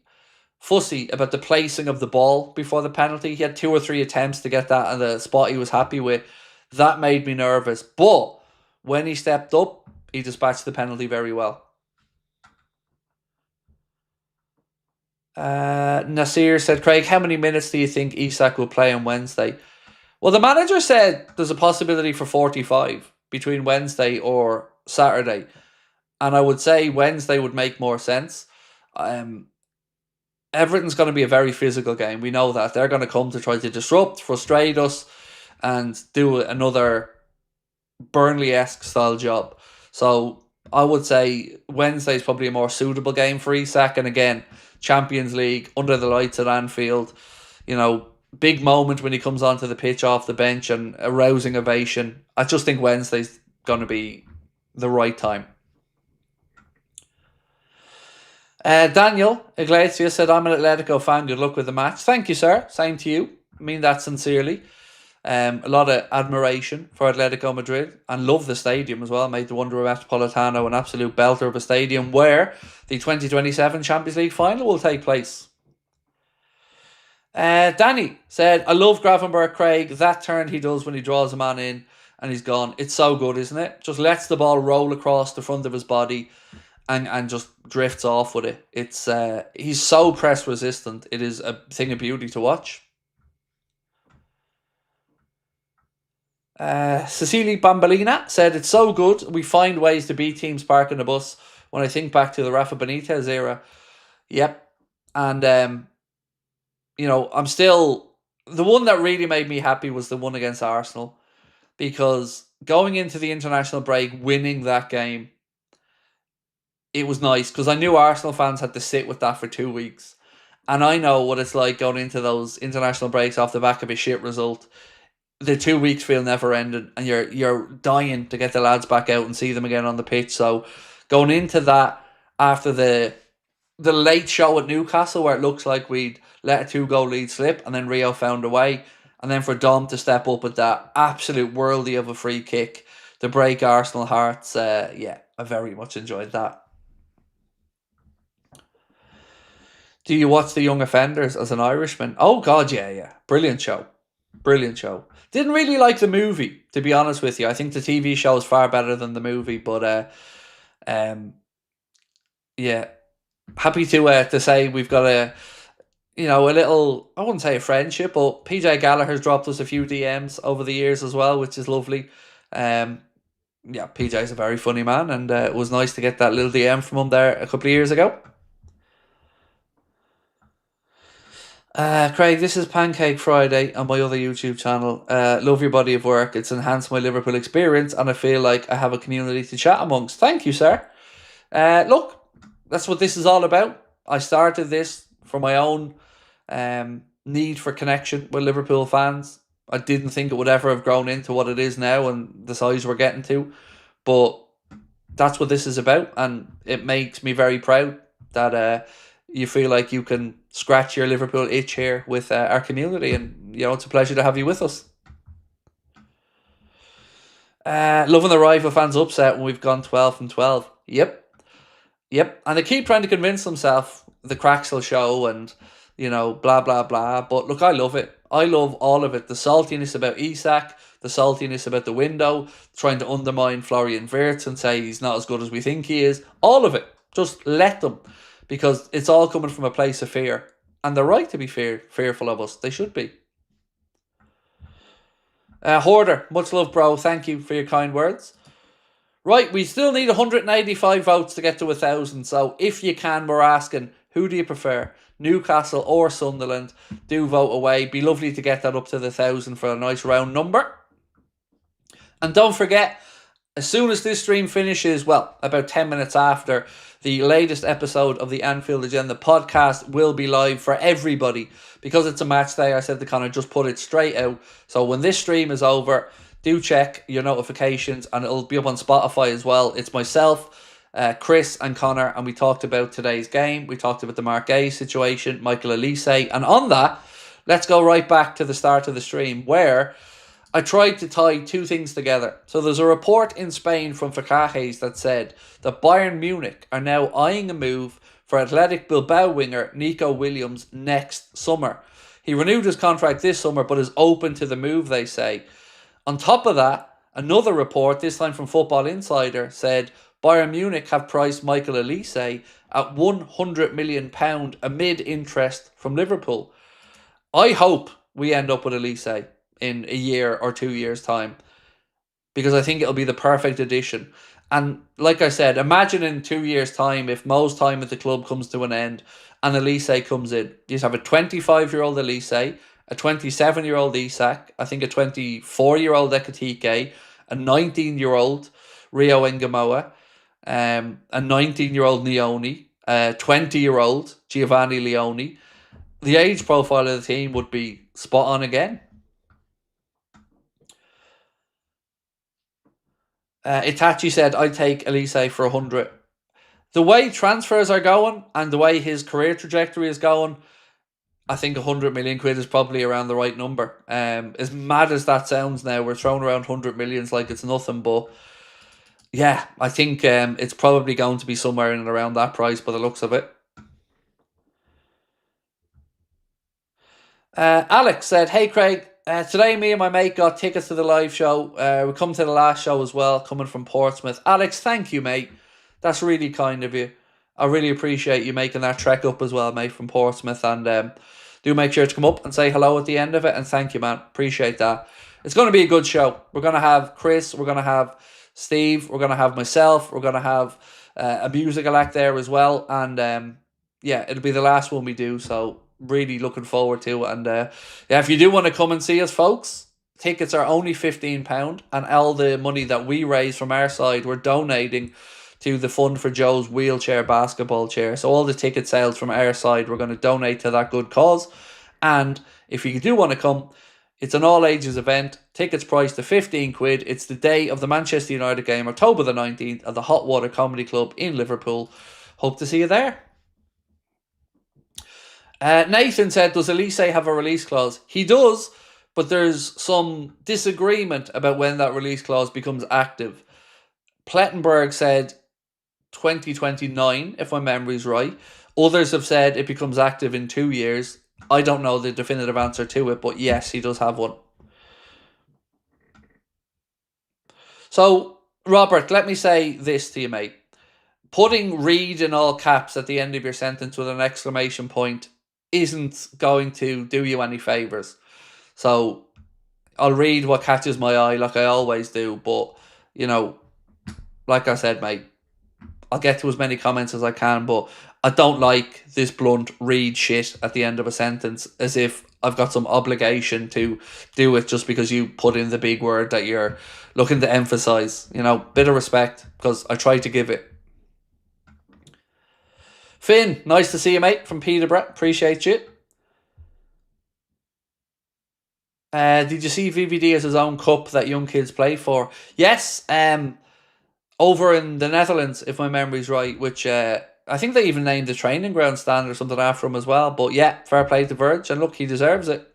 fussy about the placing of the ball before the penalty. He had 2 or 3 attempts to get that in the spot he was happy with. That made me nervous. But when he stepped up, he dispatched the penalty very well. Nasir said, Craig, how many minutes do you think Isak will play on Wednesday? Well, the manager said there's a possibility for 45 between Wednesday or Saturday. And I would say Wednesday would make more sense. Everton's going to be a very physical game. We know that. They're going to come to try to disrupt, frustrate us, and do another Burnley-esque style job. So I would say Wednesday is probably a more suitable game for Isak. And again, Champions League, under the lights at Anfield, you know, big moment when he comes onto the pitch off the bench and a rousing ovation. I just think Wednesday's going to be the right time. Daniel Iglesias said, I'm an Atletico fan. Good luck with the match. Thank you, sir. Same to you. I mean that sincerely. A lot of admiration for Atletico Madrid and love the stadium as well. Made the Wanda Metropolitano an absolute belter of a stadium where the 2027 Champions League final will take place. Danny said, I love Gravenberch, Craig. That turn he does when he draws a man in and he's gone. It's so good, isn't it? Just lets the ball roll across the front of his body and just drifts off with it. It's he's so press resistant. It is a thing of beauty to watch. Cecilia Bambalina said, it's so good. We find ways to beat teams parking the bus. When I think back to the Rafa Benitez era. Yep. And, you know, I'm still... The one that really made me happy was the one against Arsenal. Because going into the international break, winning that game, it was nice. Because I knew Arsenal fans had to sit with that for 2 weeks. And I know what it's like going into those international breaks off the back of a shit result. The 2 weeks feel never ending, and you're dying to get the lads back out and see them again on the pitch. So going into that after the late show at Newcastle, where it looks like we'd let a 2-goal lead slip, and then Rio found a way, and then for Dom to step up with that absolute worldie of a free kick to break Arsenal hearts, I very much enjoyed that. Do you watch The Young Offenders as an Irishman? Oh God, yeah. Brilliant show. Didn't really like the movie, to be honest with you. I think the TV show is far better than the movie, but Yeah. Happy to say we've got a little, I wouldn't say a friendship, but PJ Gallagher's dropped us a few DMs over the years as well, which is lovely. Yeah, PJ's a very funny man, and it was nice to get that little DM from him there a couple of years ago. Craig, this is Pancake Friday on my other YouTube channel. Love your body of work. It's enhanced my Liverpool experience, and I feel like I have a community to chat amongst. Thank you, sir. Look, that's what this is all about. I started this for my own need for connection with Liverpool fans. I didn't think it would ever have grown into what it is now and the size we're getting to, but that's what this is about, and it makes me very proud that you feel like you can scratch your Liverpool itch here with our community, and it's a pleasure to have you with us. Loving the rival fans upset when we've gone 12 from 12. Yep, and they keep trying to convince themselves the cracks will show and, blah, blah, blah. But look, I love it. I love all of it. The saltiness about Isak, the saltiness about the window, trying to undermine Florian Wirtz and say he's not as good as we think he is. All of it. Just let them. Because it's all coming from a place of fear. And they're right to be fearful of us. They should be. Hoarder, much love, bro. Thank you for your kind words. Right, we still need 185 votes to get to 1,000. So if you can, we're asking, who do you prefer? Newcastle or Sunderland? Do vote away. Be lovely to get that up to the 1,000 for a nice round number. And don't forget, as soon as this stream finishes, well, about 10 minutes after, the latest episode of the Anfield Agenda podcast will be live for everybody. Because it's a match day, I said to Connor, just put it straight out. So when this stream is over, do check your notifications, and it'll be up on Spotify as well. It's myself, Chris and Connor, and we talked about today's game. We talked about the Marquez situation, Michael Olise, and on that, let's go right back to the start of the stream where I tried to tie two things together. So there's a report in Spain from Fixture that said that Bayern Munich are now eyeing a move for Athletic Bilbao winger Nico Williams next summer. He renewed his contract this summer but is open to the move, they say. On top of that, another report, this time from Football Insider, said Bayern Munich have priced Michael Olise at £100 million amid interest from Liverpool. I hope we end up with Olise in a year or 2 years' time, because I think it'll be the perfect addition. And like I said, imagine in 2 years' time if Mo's time at the club comes to an end and Olise comes in. You have a 25-year-old Olise, a 27-year-old Isak, I think a 24-year-old Ekatike, a 19-year-old Rio Engamoa, a 19-year-old Nioni, a 20-year-old Giovanni Leone. The age profile of the team would be spot on again. Itachi said, I'd take Olise for 100. The way transfers are going and the way his career trajectory is going, I think 100 million quid is probably around the right number. As mad as that sounds now, we're throwing around 100 millions like it's nothing, but yeah, I think it's probably going to be somewhere in and around that price by the looks of it. Alex said, hey Craig, today me and my mate got tickets to the live show. We come to the last show as well, coming from Portsmouth. Alex, thank you, mate. That's really kind of you. I really appreciate you making that trek up as well, mate, from Portsmouth. And do make sure to come up and say hello at the end of it. And thank you, man. Appreciate that. It's going to be a good show. We're going to have Chris. We're going to have Steve. We're going to have myself. We're going to have a musical act there as well. And yeah, it'll be the last one we do. So really looking forward to it. And yeah, if you do want to come and see us, folks, tickets are only £15. And all the money that we raise from our side, we're donating to the fund for Joe's wheelchair basketball chair. So all the ticket sales from our side, we're going to donate to that good cause. And if you do want to come, it's an all ages event. Tickets priced to 15 quid. It's the day of the Manchester United game, October the 19th, at the Hot Water Comedy Club in Liverpool. Hope to see you there. Nathan said, does Olise have a release clause? He does, but there's some disagreement about when that release clause becomes active. Plettenberg said 2029, if my memory's right. Others have said it becomes active in 2 years. I don't know the definitive answer to it, but yes, he does have one. So, Robert, let me say this to you, mate. putting read in all caps at the end of your sentence with an exclamation point isn't going to do you any favours. So I'll read what catches my eye like I always do, but, you know, like I said, mate, I'll get to as many comments as I can, but I don't like this blunt read shit at the end of a sentence as if I've got some obligation to do it just because you put in the big word that you're looking to emphasise. You know, bit of respect, because I try to give it. Finn, nice to see you, mate, from Peterborough. Appreciate you. Did you see VVD as his own cup that young kids play for? Yes, over in the Netherlands, if my memory's right, which I think they even named the training ground stand or something after him as well. But yeah, fair play to Verge, and look, he deserves it.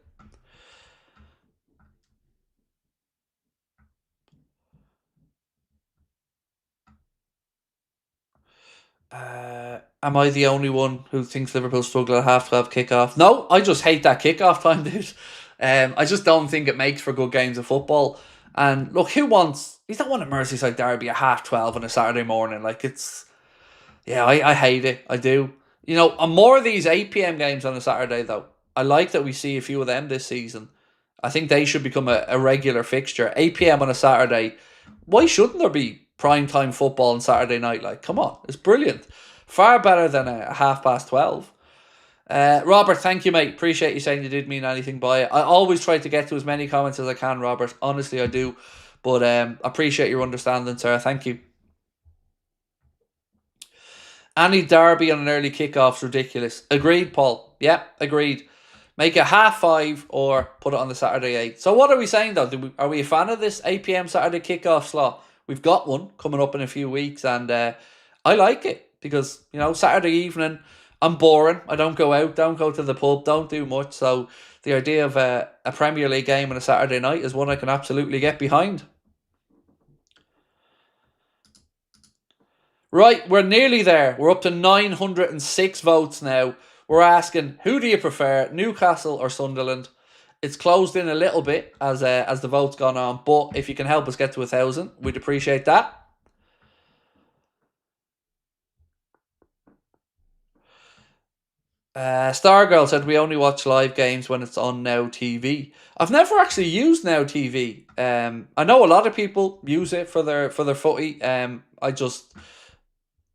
Am I the only one who thinks Liverpool struggle at half-12 kickoff? No, I just hate that kickoff time, dude. I just don't think it makes for good games of football. And look, you don't want a Merseyside derby at 12:30 on a Saturday morning. Like, it's, yeah, I hate it. I do. You know, on more of these 8 p.m. games on a Saturday, though, I like that we see a few of them this season. I think they should become a regular fixture. 8 p.m. on a Saturday. Why shouldn't there be prime time football on Saturday night? Like, come on, it's brilliant. Far better than a 12:30. Robert, thank you, mate. Appreciate you saying you didn't mean anything by it. I always try to get to as many comments as I can, Robert. Honestly, I do. But appreciate your understanding, sir. Thank you. Any derby on an early kickoff's ridiculous. Agreed, Paul. Yeah, agreed. Make it 5:30 or put it on the Saturday 8. So what are we saying, though? Are we a fan of this 8 p.m. Saturday kickoff slot? We've got one coming up in a few weeks, and I like it because, you know, Saturday evening, I'm boring. I don't go out, don't go to the pub, don't do much. So the idea of a Premier League game on a Saturday night is one I can absolutely get behind. Right, we're nearly there. We're up to 906 votes now. We're asking, who do you prefer, Newcastle or Sunderland? It's closed in a little bit as the vote's gone on, but if you can help us get to 1,000, we'd appreciate that. Stargirl said we only watch live games when it's on Now TV. I've never actually used Now TV. I know a lot of people use it for their footy. I just,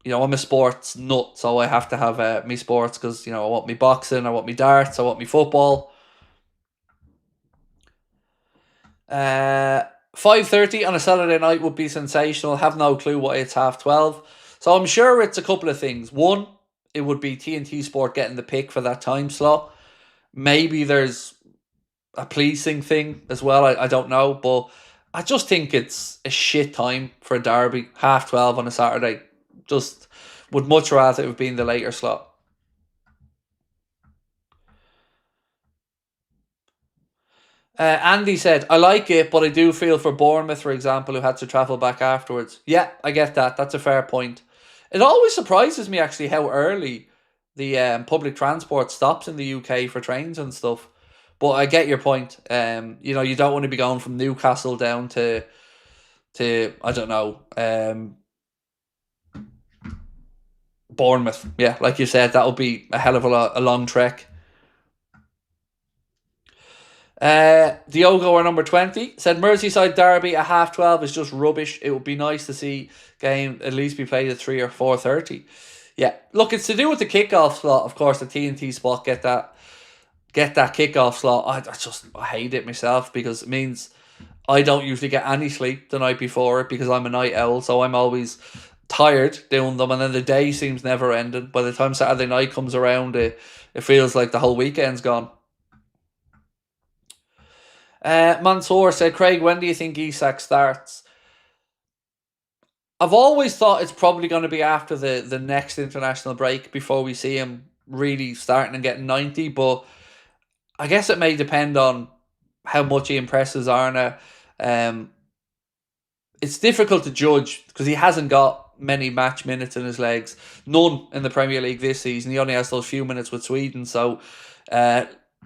you know, I'm a sports nut, so I have to have me sports because, you know, I want me boxing, I want me darts, I want me football. 5:30 on a Saturday night would be sensational. Have no clue why it's 12:30. So I'm sure it's a couple of things. One, it would be TNT Sport getting the pick for that time slot. Maybe there's a policing thing as well. I don't know, but I just think it's a shit time for a derby. 12:30 on a Saturday. Just would much rather it have been the later slot. Andy said, I like it, but I do feel for Bournemouth, for example, who had to travel back afterwards. Yeah, I get that. That's a fair point. It always surprises me, actually, how early the public transport stops in the UK for trains and stuff. But I get your point. You know, you don't want to be going from Newcastle down to I don't know, Bournemouth. Yeah, like you said, that would be a hell of a long trek. Diogo, our number 20, said Merseyside derby at 12:30 is just rubbish. It would be nice to see game at least be played at 3 or 4:30. Yeah, look, it's to do with the kickoff slot. Of course, the TNT spot get that kickoff slot. I hate it myself because it means I don't usually get any sleep the night before it because I'm a night owl. So I'm always tired doing them, and then the day seems never ending. By the time Saturday night comes around, it feels like the whole weekend's gone. Mansour said, Craig, when do you think Isak starts? I've always thought it's probably going to be after the next international break before we see him really starting and getting 90, but I guess it may depend on how much he impresses Arna. It's difficult to judge because he hasn't got many match minutes in his legs. None in the Premier League this season. He only has those few minutes with Sweden, so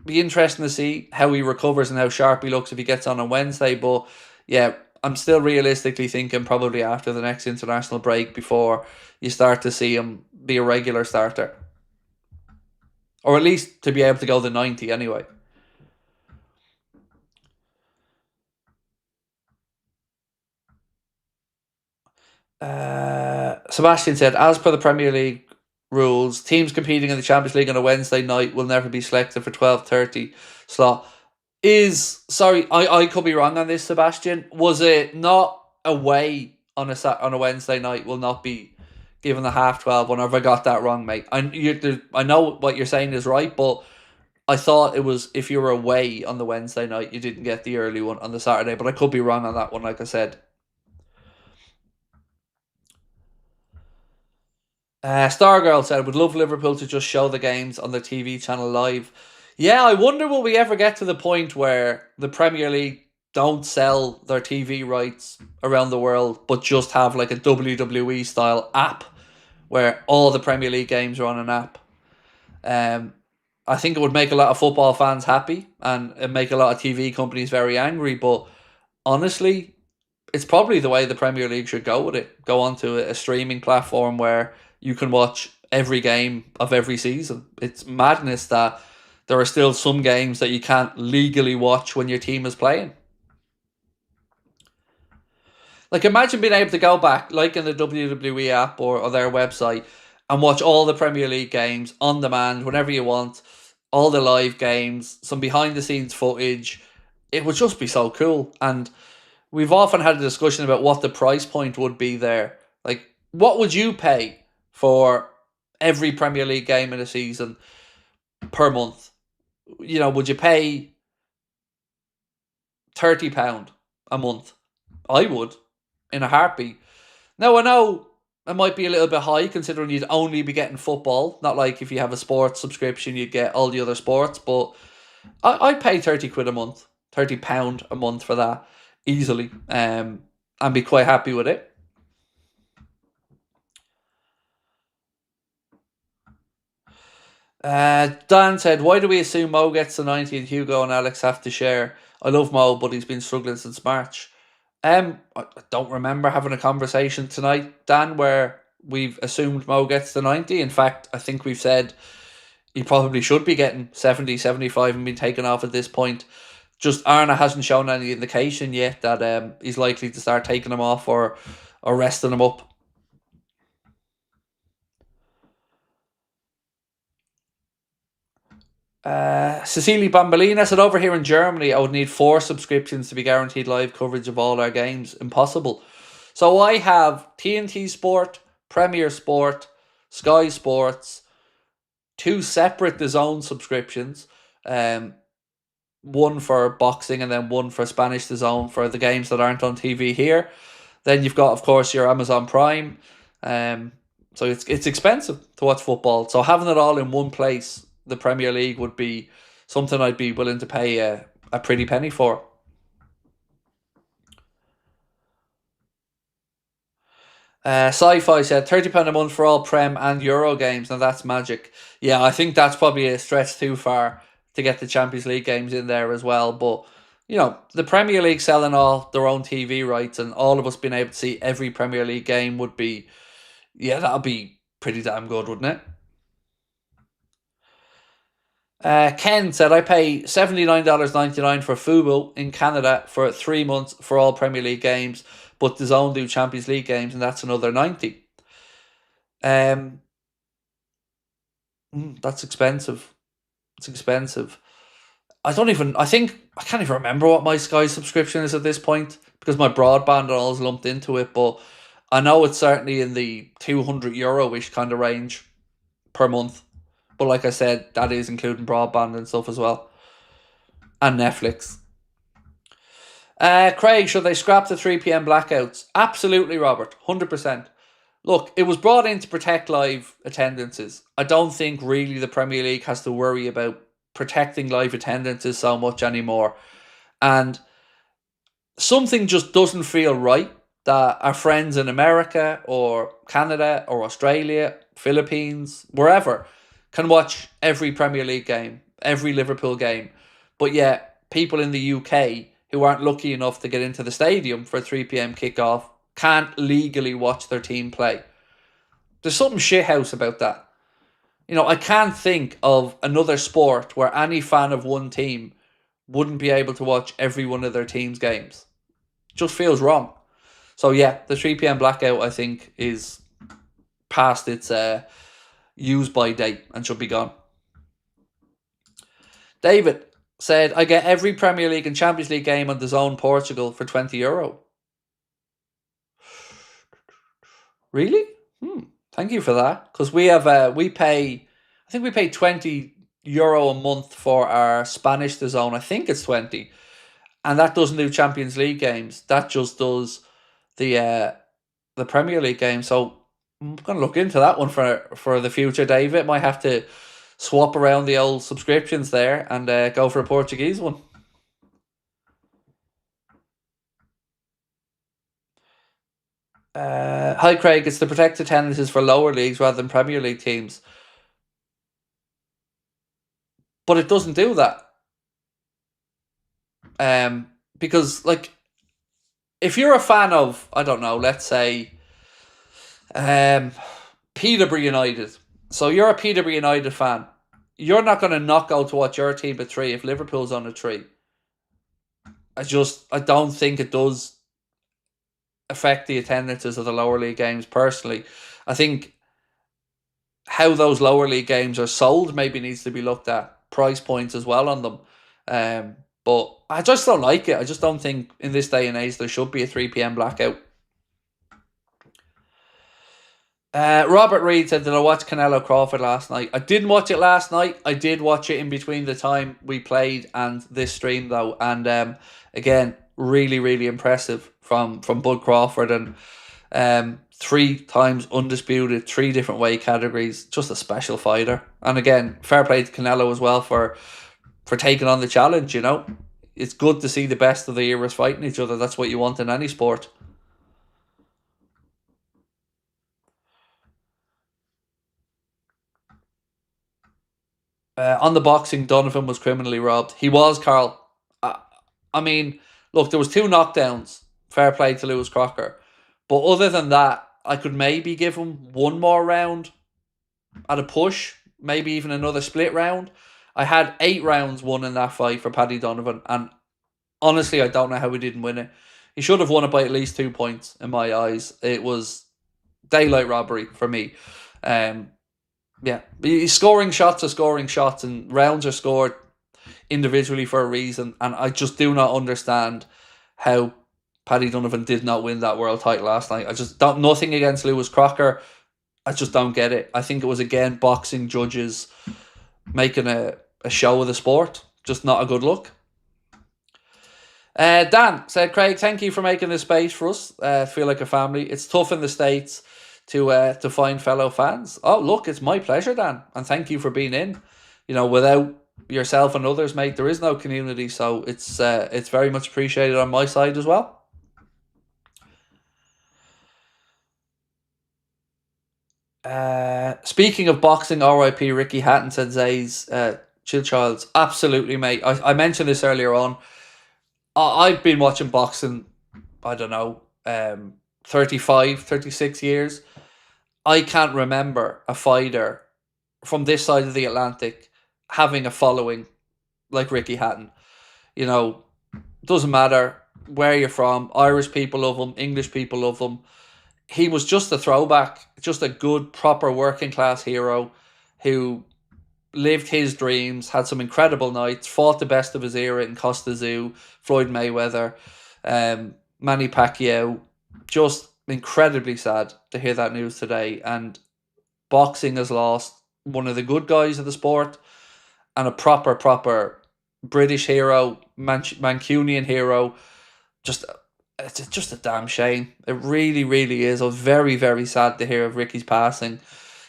be interesting to see how he recovers and how sharp he looks if he gets on Wednesday. But yeah, I'm still realistically thinking probably after the next international break before you start to see him be a regular starter. Or at least to be able to go the 90 anyway. Sebastian said, as per the Premier League rules, teams competing in the Champions League on a Wednesday night will never be selected for 12:30 slot. I could be wrong on this, Sebastian. Was it not away on a Wednesday night will not be given the half 12 one? Or have I got that wrong, mate? I know what you're saying is right, but I thought it was if you were away on the Wednesday night, you didn't get the early one on the Saturday, but I could be wrong on that one, like I said. Stargirl said, would love Liverpool to just show the games on the TV channel live. Yeah, I wonder will we ever get to the point where the Premier League don't sell their TV rights around the world, but just have like a WWE style app where all the Premier League games are on an app. I think it would make a lot of football fans happy and it make a lot of TV companies very angry, but honestly, it's probably the way the Premier League should go with it. Go onto a streaming platform where you can watch every game of every season. It's madness that there are still some games that you can't legally watch when your team is playing. Like, imagine being able to go back, like in the WWE app or their website, and watch all the Premier League games on demand whenever you want, all the live games, some behind the scenes footage. It would just be so cool. And we've often had a discussion about what the price point would be there. Like, what would you pay for every Premier League game in a season per month? You know, would you pay £30 a month? I would, in a heartbeat. Now, I know it might be a little bit high considering you'd only be getting football. Not like if you have a sports subscription, you'd get all the other sports. But I'd pay £30 a month, £30 a month for that easily, and be quite happy with it. Dan said, why do we assume Mo gets the 90 and Hugo and Alex have to share? I love Mo, but he's been struggling since March. I don't remember having a conversation tonight, Dan, where we've assumed Mo gets the 90. In fact, I think we've said he probably should be getting 70, 75 and been taken off at this point. Just Arna hasn't shown any indication yet that he's likely to start taking him off or resting him up. Cecilia Bambolina said, over here in Germany, I would need 4 subscriptions to be guaranteed live coverage of all our games. Impossible. So I have TNT Sport, Premier Sport, Sky Sports, 2 separate DAZN subscriptions. One for boxing and then one for Spanish DAZN for the games that aren't on TV here. Then you've got, of course, your Amazon Prime. So it's expensive to watch football. So having it all in one place, the Premier League, would be something I'd be willing to pay a pretty penny for. Sci-Fi said £30 a month for all Prem and Euro games. Now that's magic. Yeah, I think that's probably a stretch too far to get the Champions League games in there as well. But, you know, the Premier League selling all their own TV rights and all of us being able to see every Premier League game would be, yeah, that'll be pretty damn good, wouldn't it? Ken said, I pay $79.99 for Fubo in Canada for 3 months for all Premier League games, but DAZN do Champions League games, and that's another 90. That's expensive. It's expensive. I can't even remember what my Sky subscription is at this point because my broadband and all is lumped into it, but I know it's certainly in the €200-ish kind of range per month. But like I said, that is including broadband and stuff as well. And Netflix. Craig, should they scrap the 3 p.m. blackouts? Absolutely, Robert. 100%. Look, it was brought in to protect live attendances. I don't think really the Premier League has to worry about protecting live attendances so much anymore. And something just doesn't feel right that our friends in America or Canada or Australia, Philippines, wherever, can watch every Premier League game, every Liverpool game. But yet, people in the UK who aren't lucky enough to get into the stadium for a 3 p.m. kickoff can't legally watch their team play. There's something shithouse about that. I can't think of another sport where any fan of one team wouldn't be able to watch every one of their team's games. Just feels wrong. So yeah, the 3 p.m. blackout, I think, is past its use by date and should be gone. David said, I get every Premier League and Champions League game on DAZN Portugal for €20. Really? Thank you for that. Because we have I think we pay €20 a month for our Spanish DAZN. I think it's 20. And that doesn't do Champions League games. That just does the Premier League game. So I'm going to look into that one for the future, David. Might have to swap around the old subscriptions there and go for a Portuguese one. Hi, Craig. It's to protect attendances for lower leagues rather than Premier League teams. But it doesn't do that. Because, like, if you're a fan of, I don't know, let's say, Peterborough United. So you're a Peterborough United fan. You're not going to not go to watch your team at 3 if Liverpool's on a 3. I don't think it does affect the attendances of the lower league games personally. I think how those lower league games are sold maybe needs to be looked at. Price points as well on them. But I just don't like it. I just don't think in this day and age there should be a 3 p.m. blackout. Robert Reed said, did I watch Canelo Crawford last night? I didn't watch it last night. I did watch it in between the time we played and this stream though. And again, really, really impressive from Bud Crawford. And 3 times undisputed, 3 different weight categories. Just a special fighter. And again, fair play to Canelo as well for taking on the challenge, It's good to see the best of the eras fighting each other. That's what you want in any sport. On the boxing, Donovan was criminally robbed. He was, Carl. I mean, look, there was 2 knockdowns. Fair play to Lewis Crocker. But other than that, I could maybe give him one more round at a push. Maybe even another split round. I had 8 rounds won in that fight for Paddy Donovan. And honestly, I don't know how he didn't win it. He should have won it by at least 2 points in my eyes. It was daylight robbery for me. Yeah, scoring shots are scoring shots, and rounds are scored individually for a reason. And I just do not understand how Paddy Donovan did not win that world title last night. I just don't. Nothing against Lewis Crocker. I just don't get it. I think it was again boxing judges making a show of the sport. Just not a good look. Dan said, Craig, thank you for making this space for us. Feel like a family. It's tough in the States to find fellow fans. Oh, look, it's my pleasure, Dan. And thank you for being in. Without yourself and others, mate, there is no community. So it's very much appreciated on my side as well. Speaking of boxing, R.I.P. Ricky Hatton, said Zay's Chill Childs. Absolutely, mate. I mentioned this earlier on. I've been watching boxing, I don't know, 35, 36 years. I can't remember a fighter from this side of the Atlantic having a following like Ricky Hatton. Doesn't matter where you're from. Irish people love him. English people love him. He was just a throwback, just a good, proper working class hero who lived his dreams, had some incredible nights, fought the best of his era in Costa Zoo, Floyd Mayweather, Manny Pacquiao. Just incredibly sad to hear that news today. And boxing has lost one of the good guys of the sport and a proper British hero, Mancunian hero. It's just a damn shame. It really, really is. I was very, very sad to hear of Ricky's passing,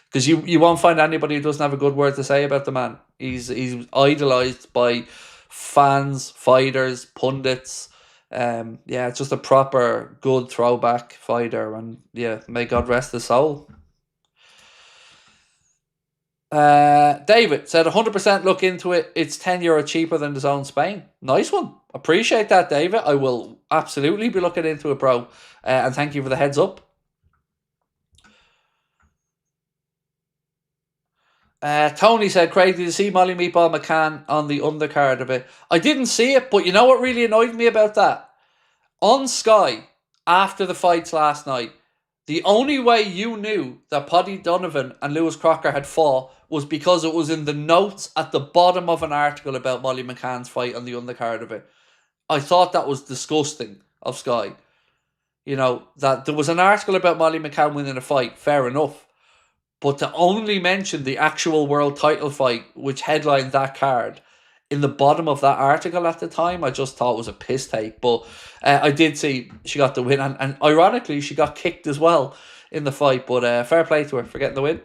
because you won't find anybody who doesn't have a good word to say about the man. He's idolised by fans, fighters, pundits. It's just a proper good throwback fighter, and yeah, may God rest his soul. David said 100% look into it. It's €10 cheaper than the Zone Spain. Nice one. Appreciate that, David. I will absolutely be looking into it, bro. And thank you for the heads up. Tony said, Craig, did you see Molly Meatball McCann on the undercard a bit? I didn't see it, but you know what really annoyed me about that? On Sky, after the fights last night, the only way you knew that Paddy Donovan and Lewis Crocker had fought was because it was in the notes at the bottom of an article about Molly McCann's fight on the undercard of it. I thought that was disgusting of Sky. You know, that there was an article about Molly McCann winning a fight, fair enough. But to only mention the actual world title fight, which headlined that card, in the bottom of that article at the time, I just thought it was a piss take. But I did see she got the win, and ironically, she got kicked as well in the fight. But fair play to her for getting the win.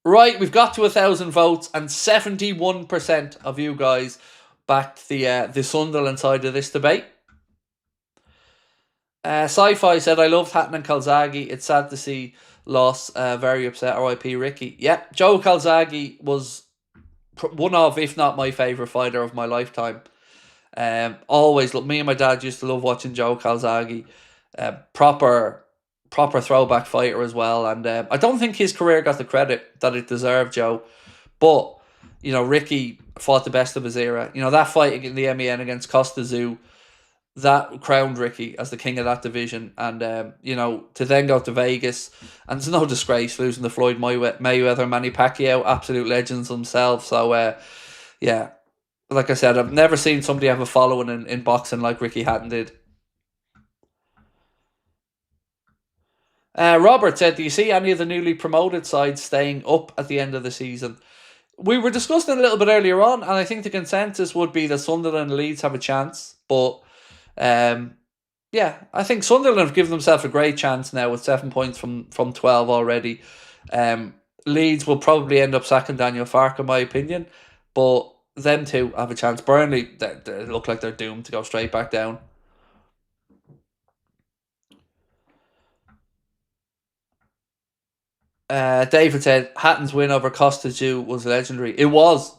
Right, we've got to 1,000 votes, and 71% of you guys backed the Sunderland side of this debate. Sci-Fi said, I loved Hatton and Calzaghe. It's sad to see loss. Very upset. R.I.P. Ricky. Yeah, Joe Calzaghe was one of, if not my favourite fighter of my lifetime. Always, look, me and my dad used to love watching Joe Calzaghe. Proper throwback fighter as well. And I don't think his career got the credit that it deserved, Joe. But, you know, Ricky fought the best of his era. You know, that fight in the MEN against Costa Zoo, that crowned Ricky as the king of that division. And, you know, to then go to Vegas, and it's no disgrace losing to Floyd Mayweather, Manny Pacquiao, absolute legends themselves. So, yeah, like I said, I've never seen somebody have a following in boxing like Ricky Hatton did. Robert said, do you see any of the newly promoted sides staying up at the end of the season? We were discussing it a little bit earlier on, and I think the consensus would be that Sunderland and Leeds have a chance. But yeah, I think Sunderland have given themselves a great chance now with 7 points from 12 already. Leeds will probably end up sacking Daniel Farke, in my opinion, but them two have a chance. Burnley, they look like they're doomed to go straight back down. David said Hatton's win over Costa Zoo was legendary. It was,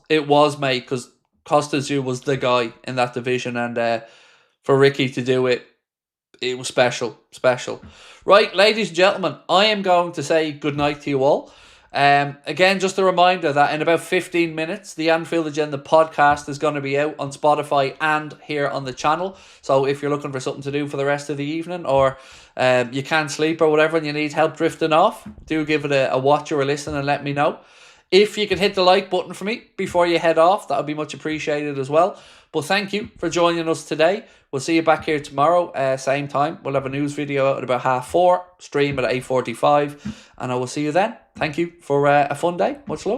mate, because Costa Zoo was the guy in that division, and for Ricky to do it, it was special. Right, ladies and gentlemen, I am going to say goodnight to you all. Again, just a reminder that in about 15 minutes, the Anfield Agenda podcast is going to be out on Spotify and here on the channel. So if you're looking for something to do for the rest of the evening, or you can't sleep or whatever and you need help drifting off, do give it a watch or a listen and let me know. If you could hit the like button for me before you head off, that would be much appreciated as well. But thank you for joining us today. We'll see you back here tomorrow, same time. We'll have a news video out at about 4:30, stream at 8:45, and I will see you then. Thank you for a fun day. Much love.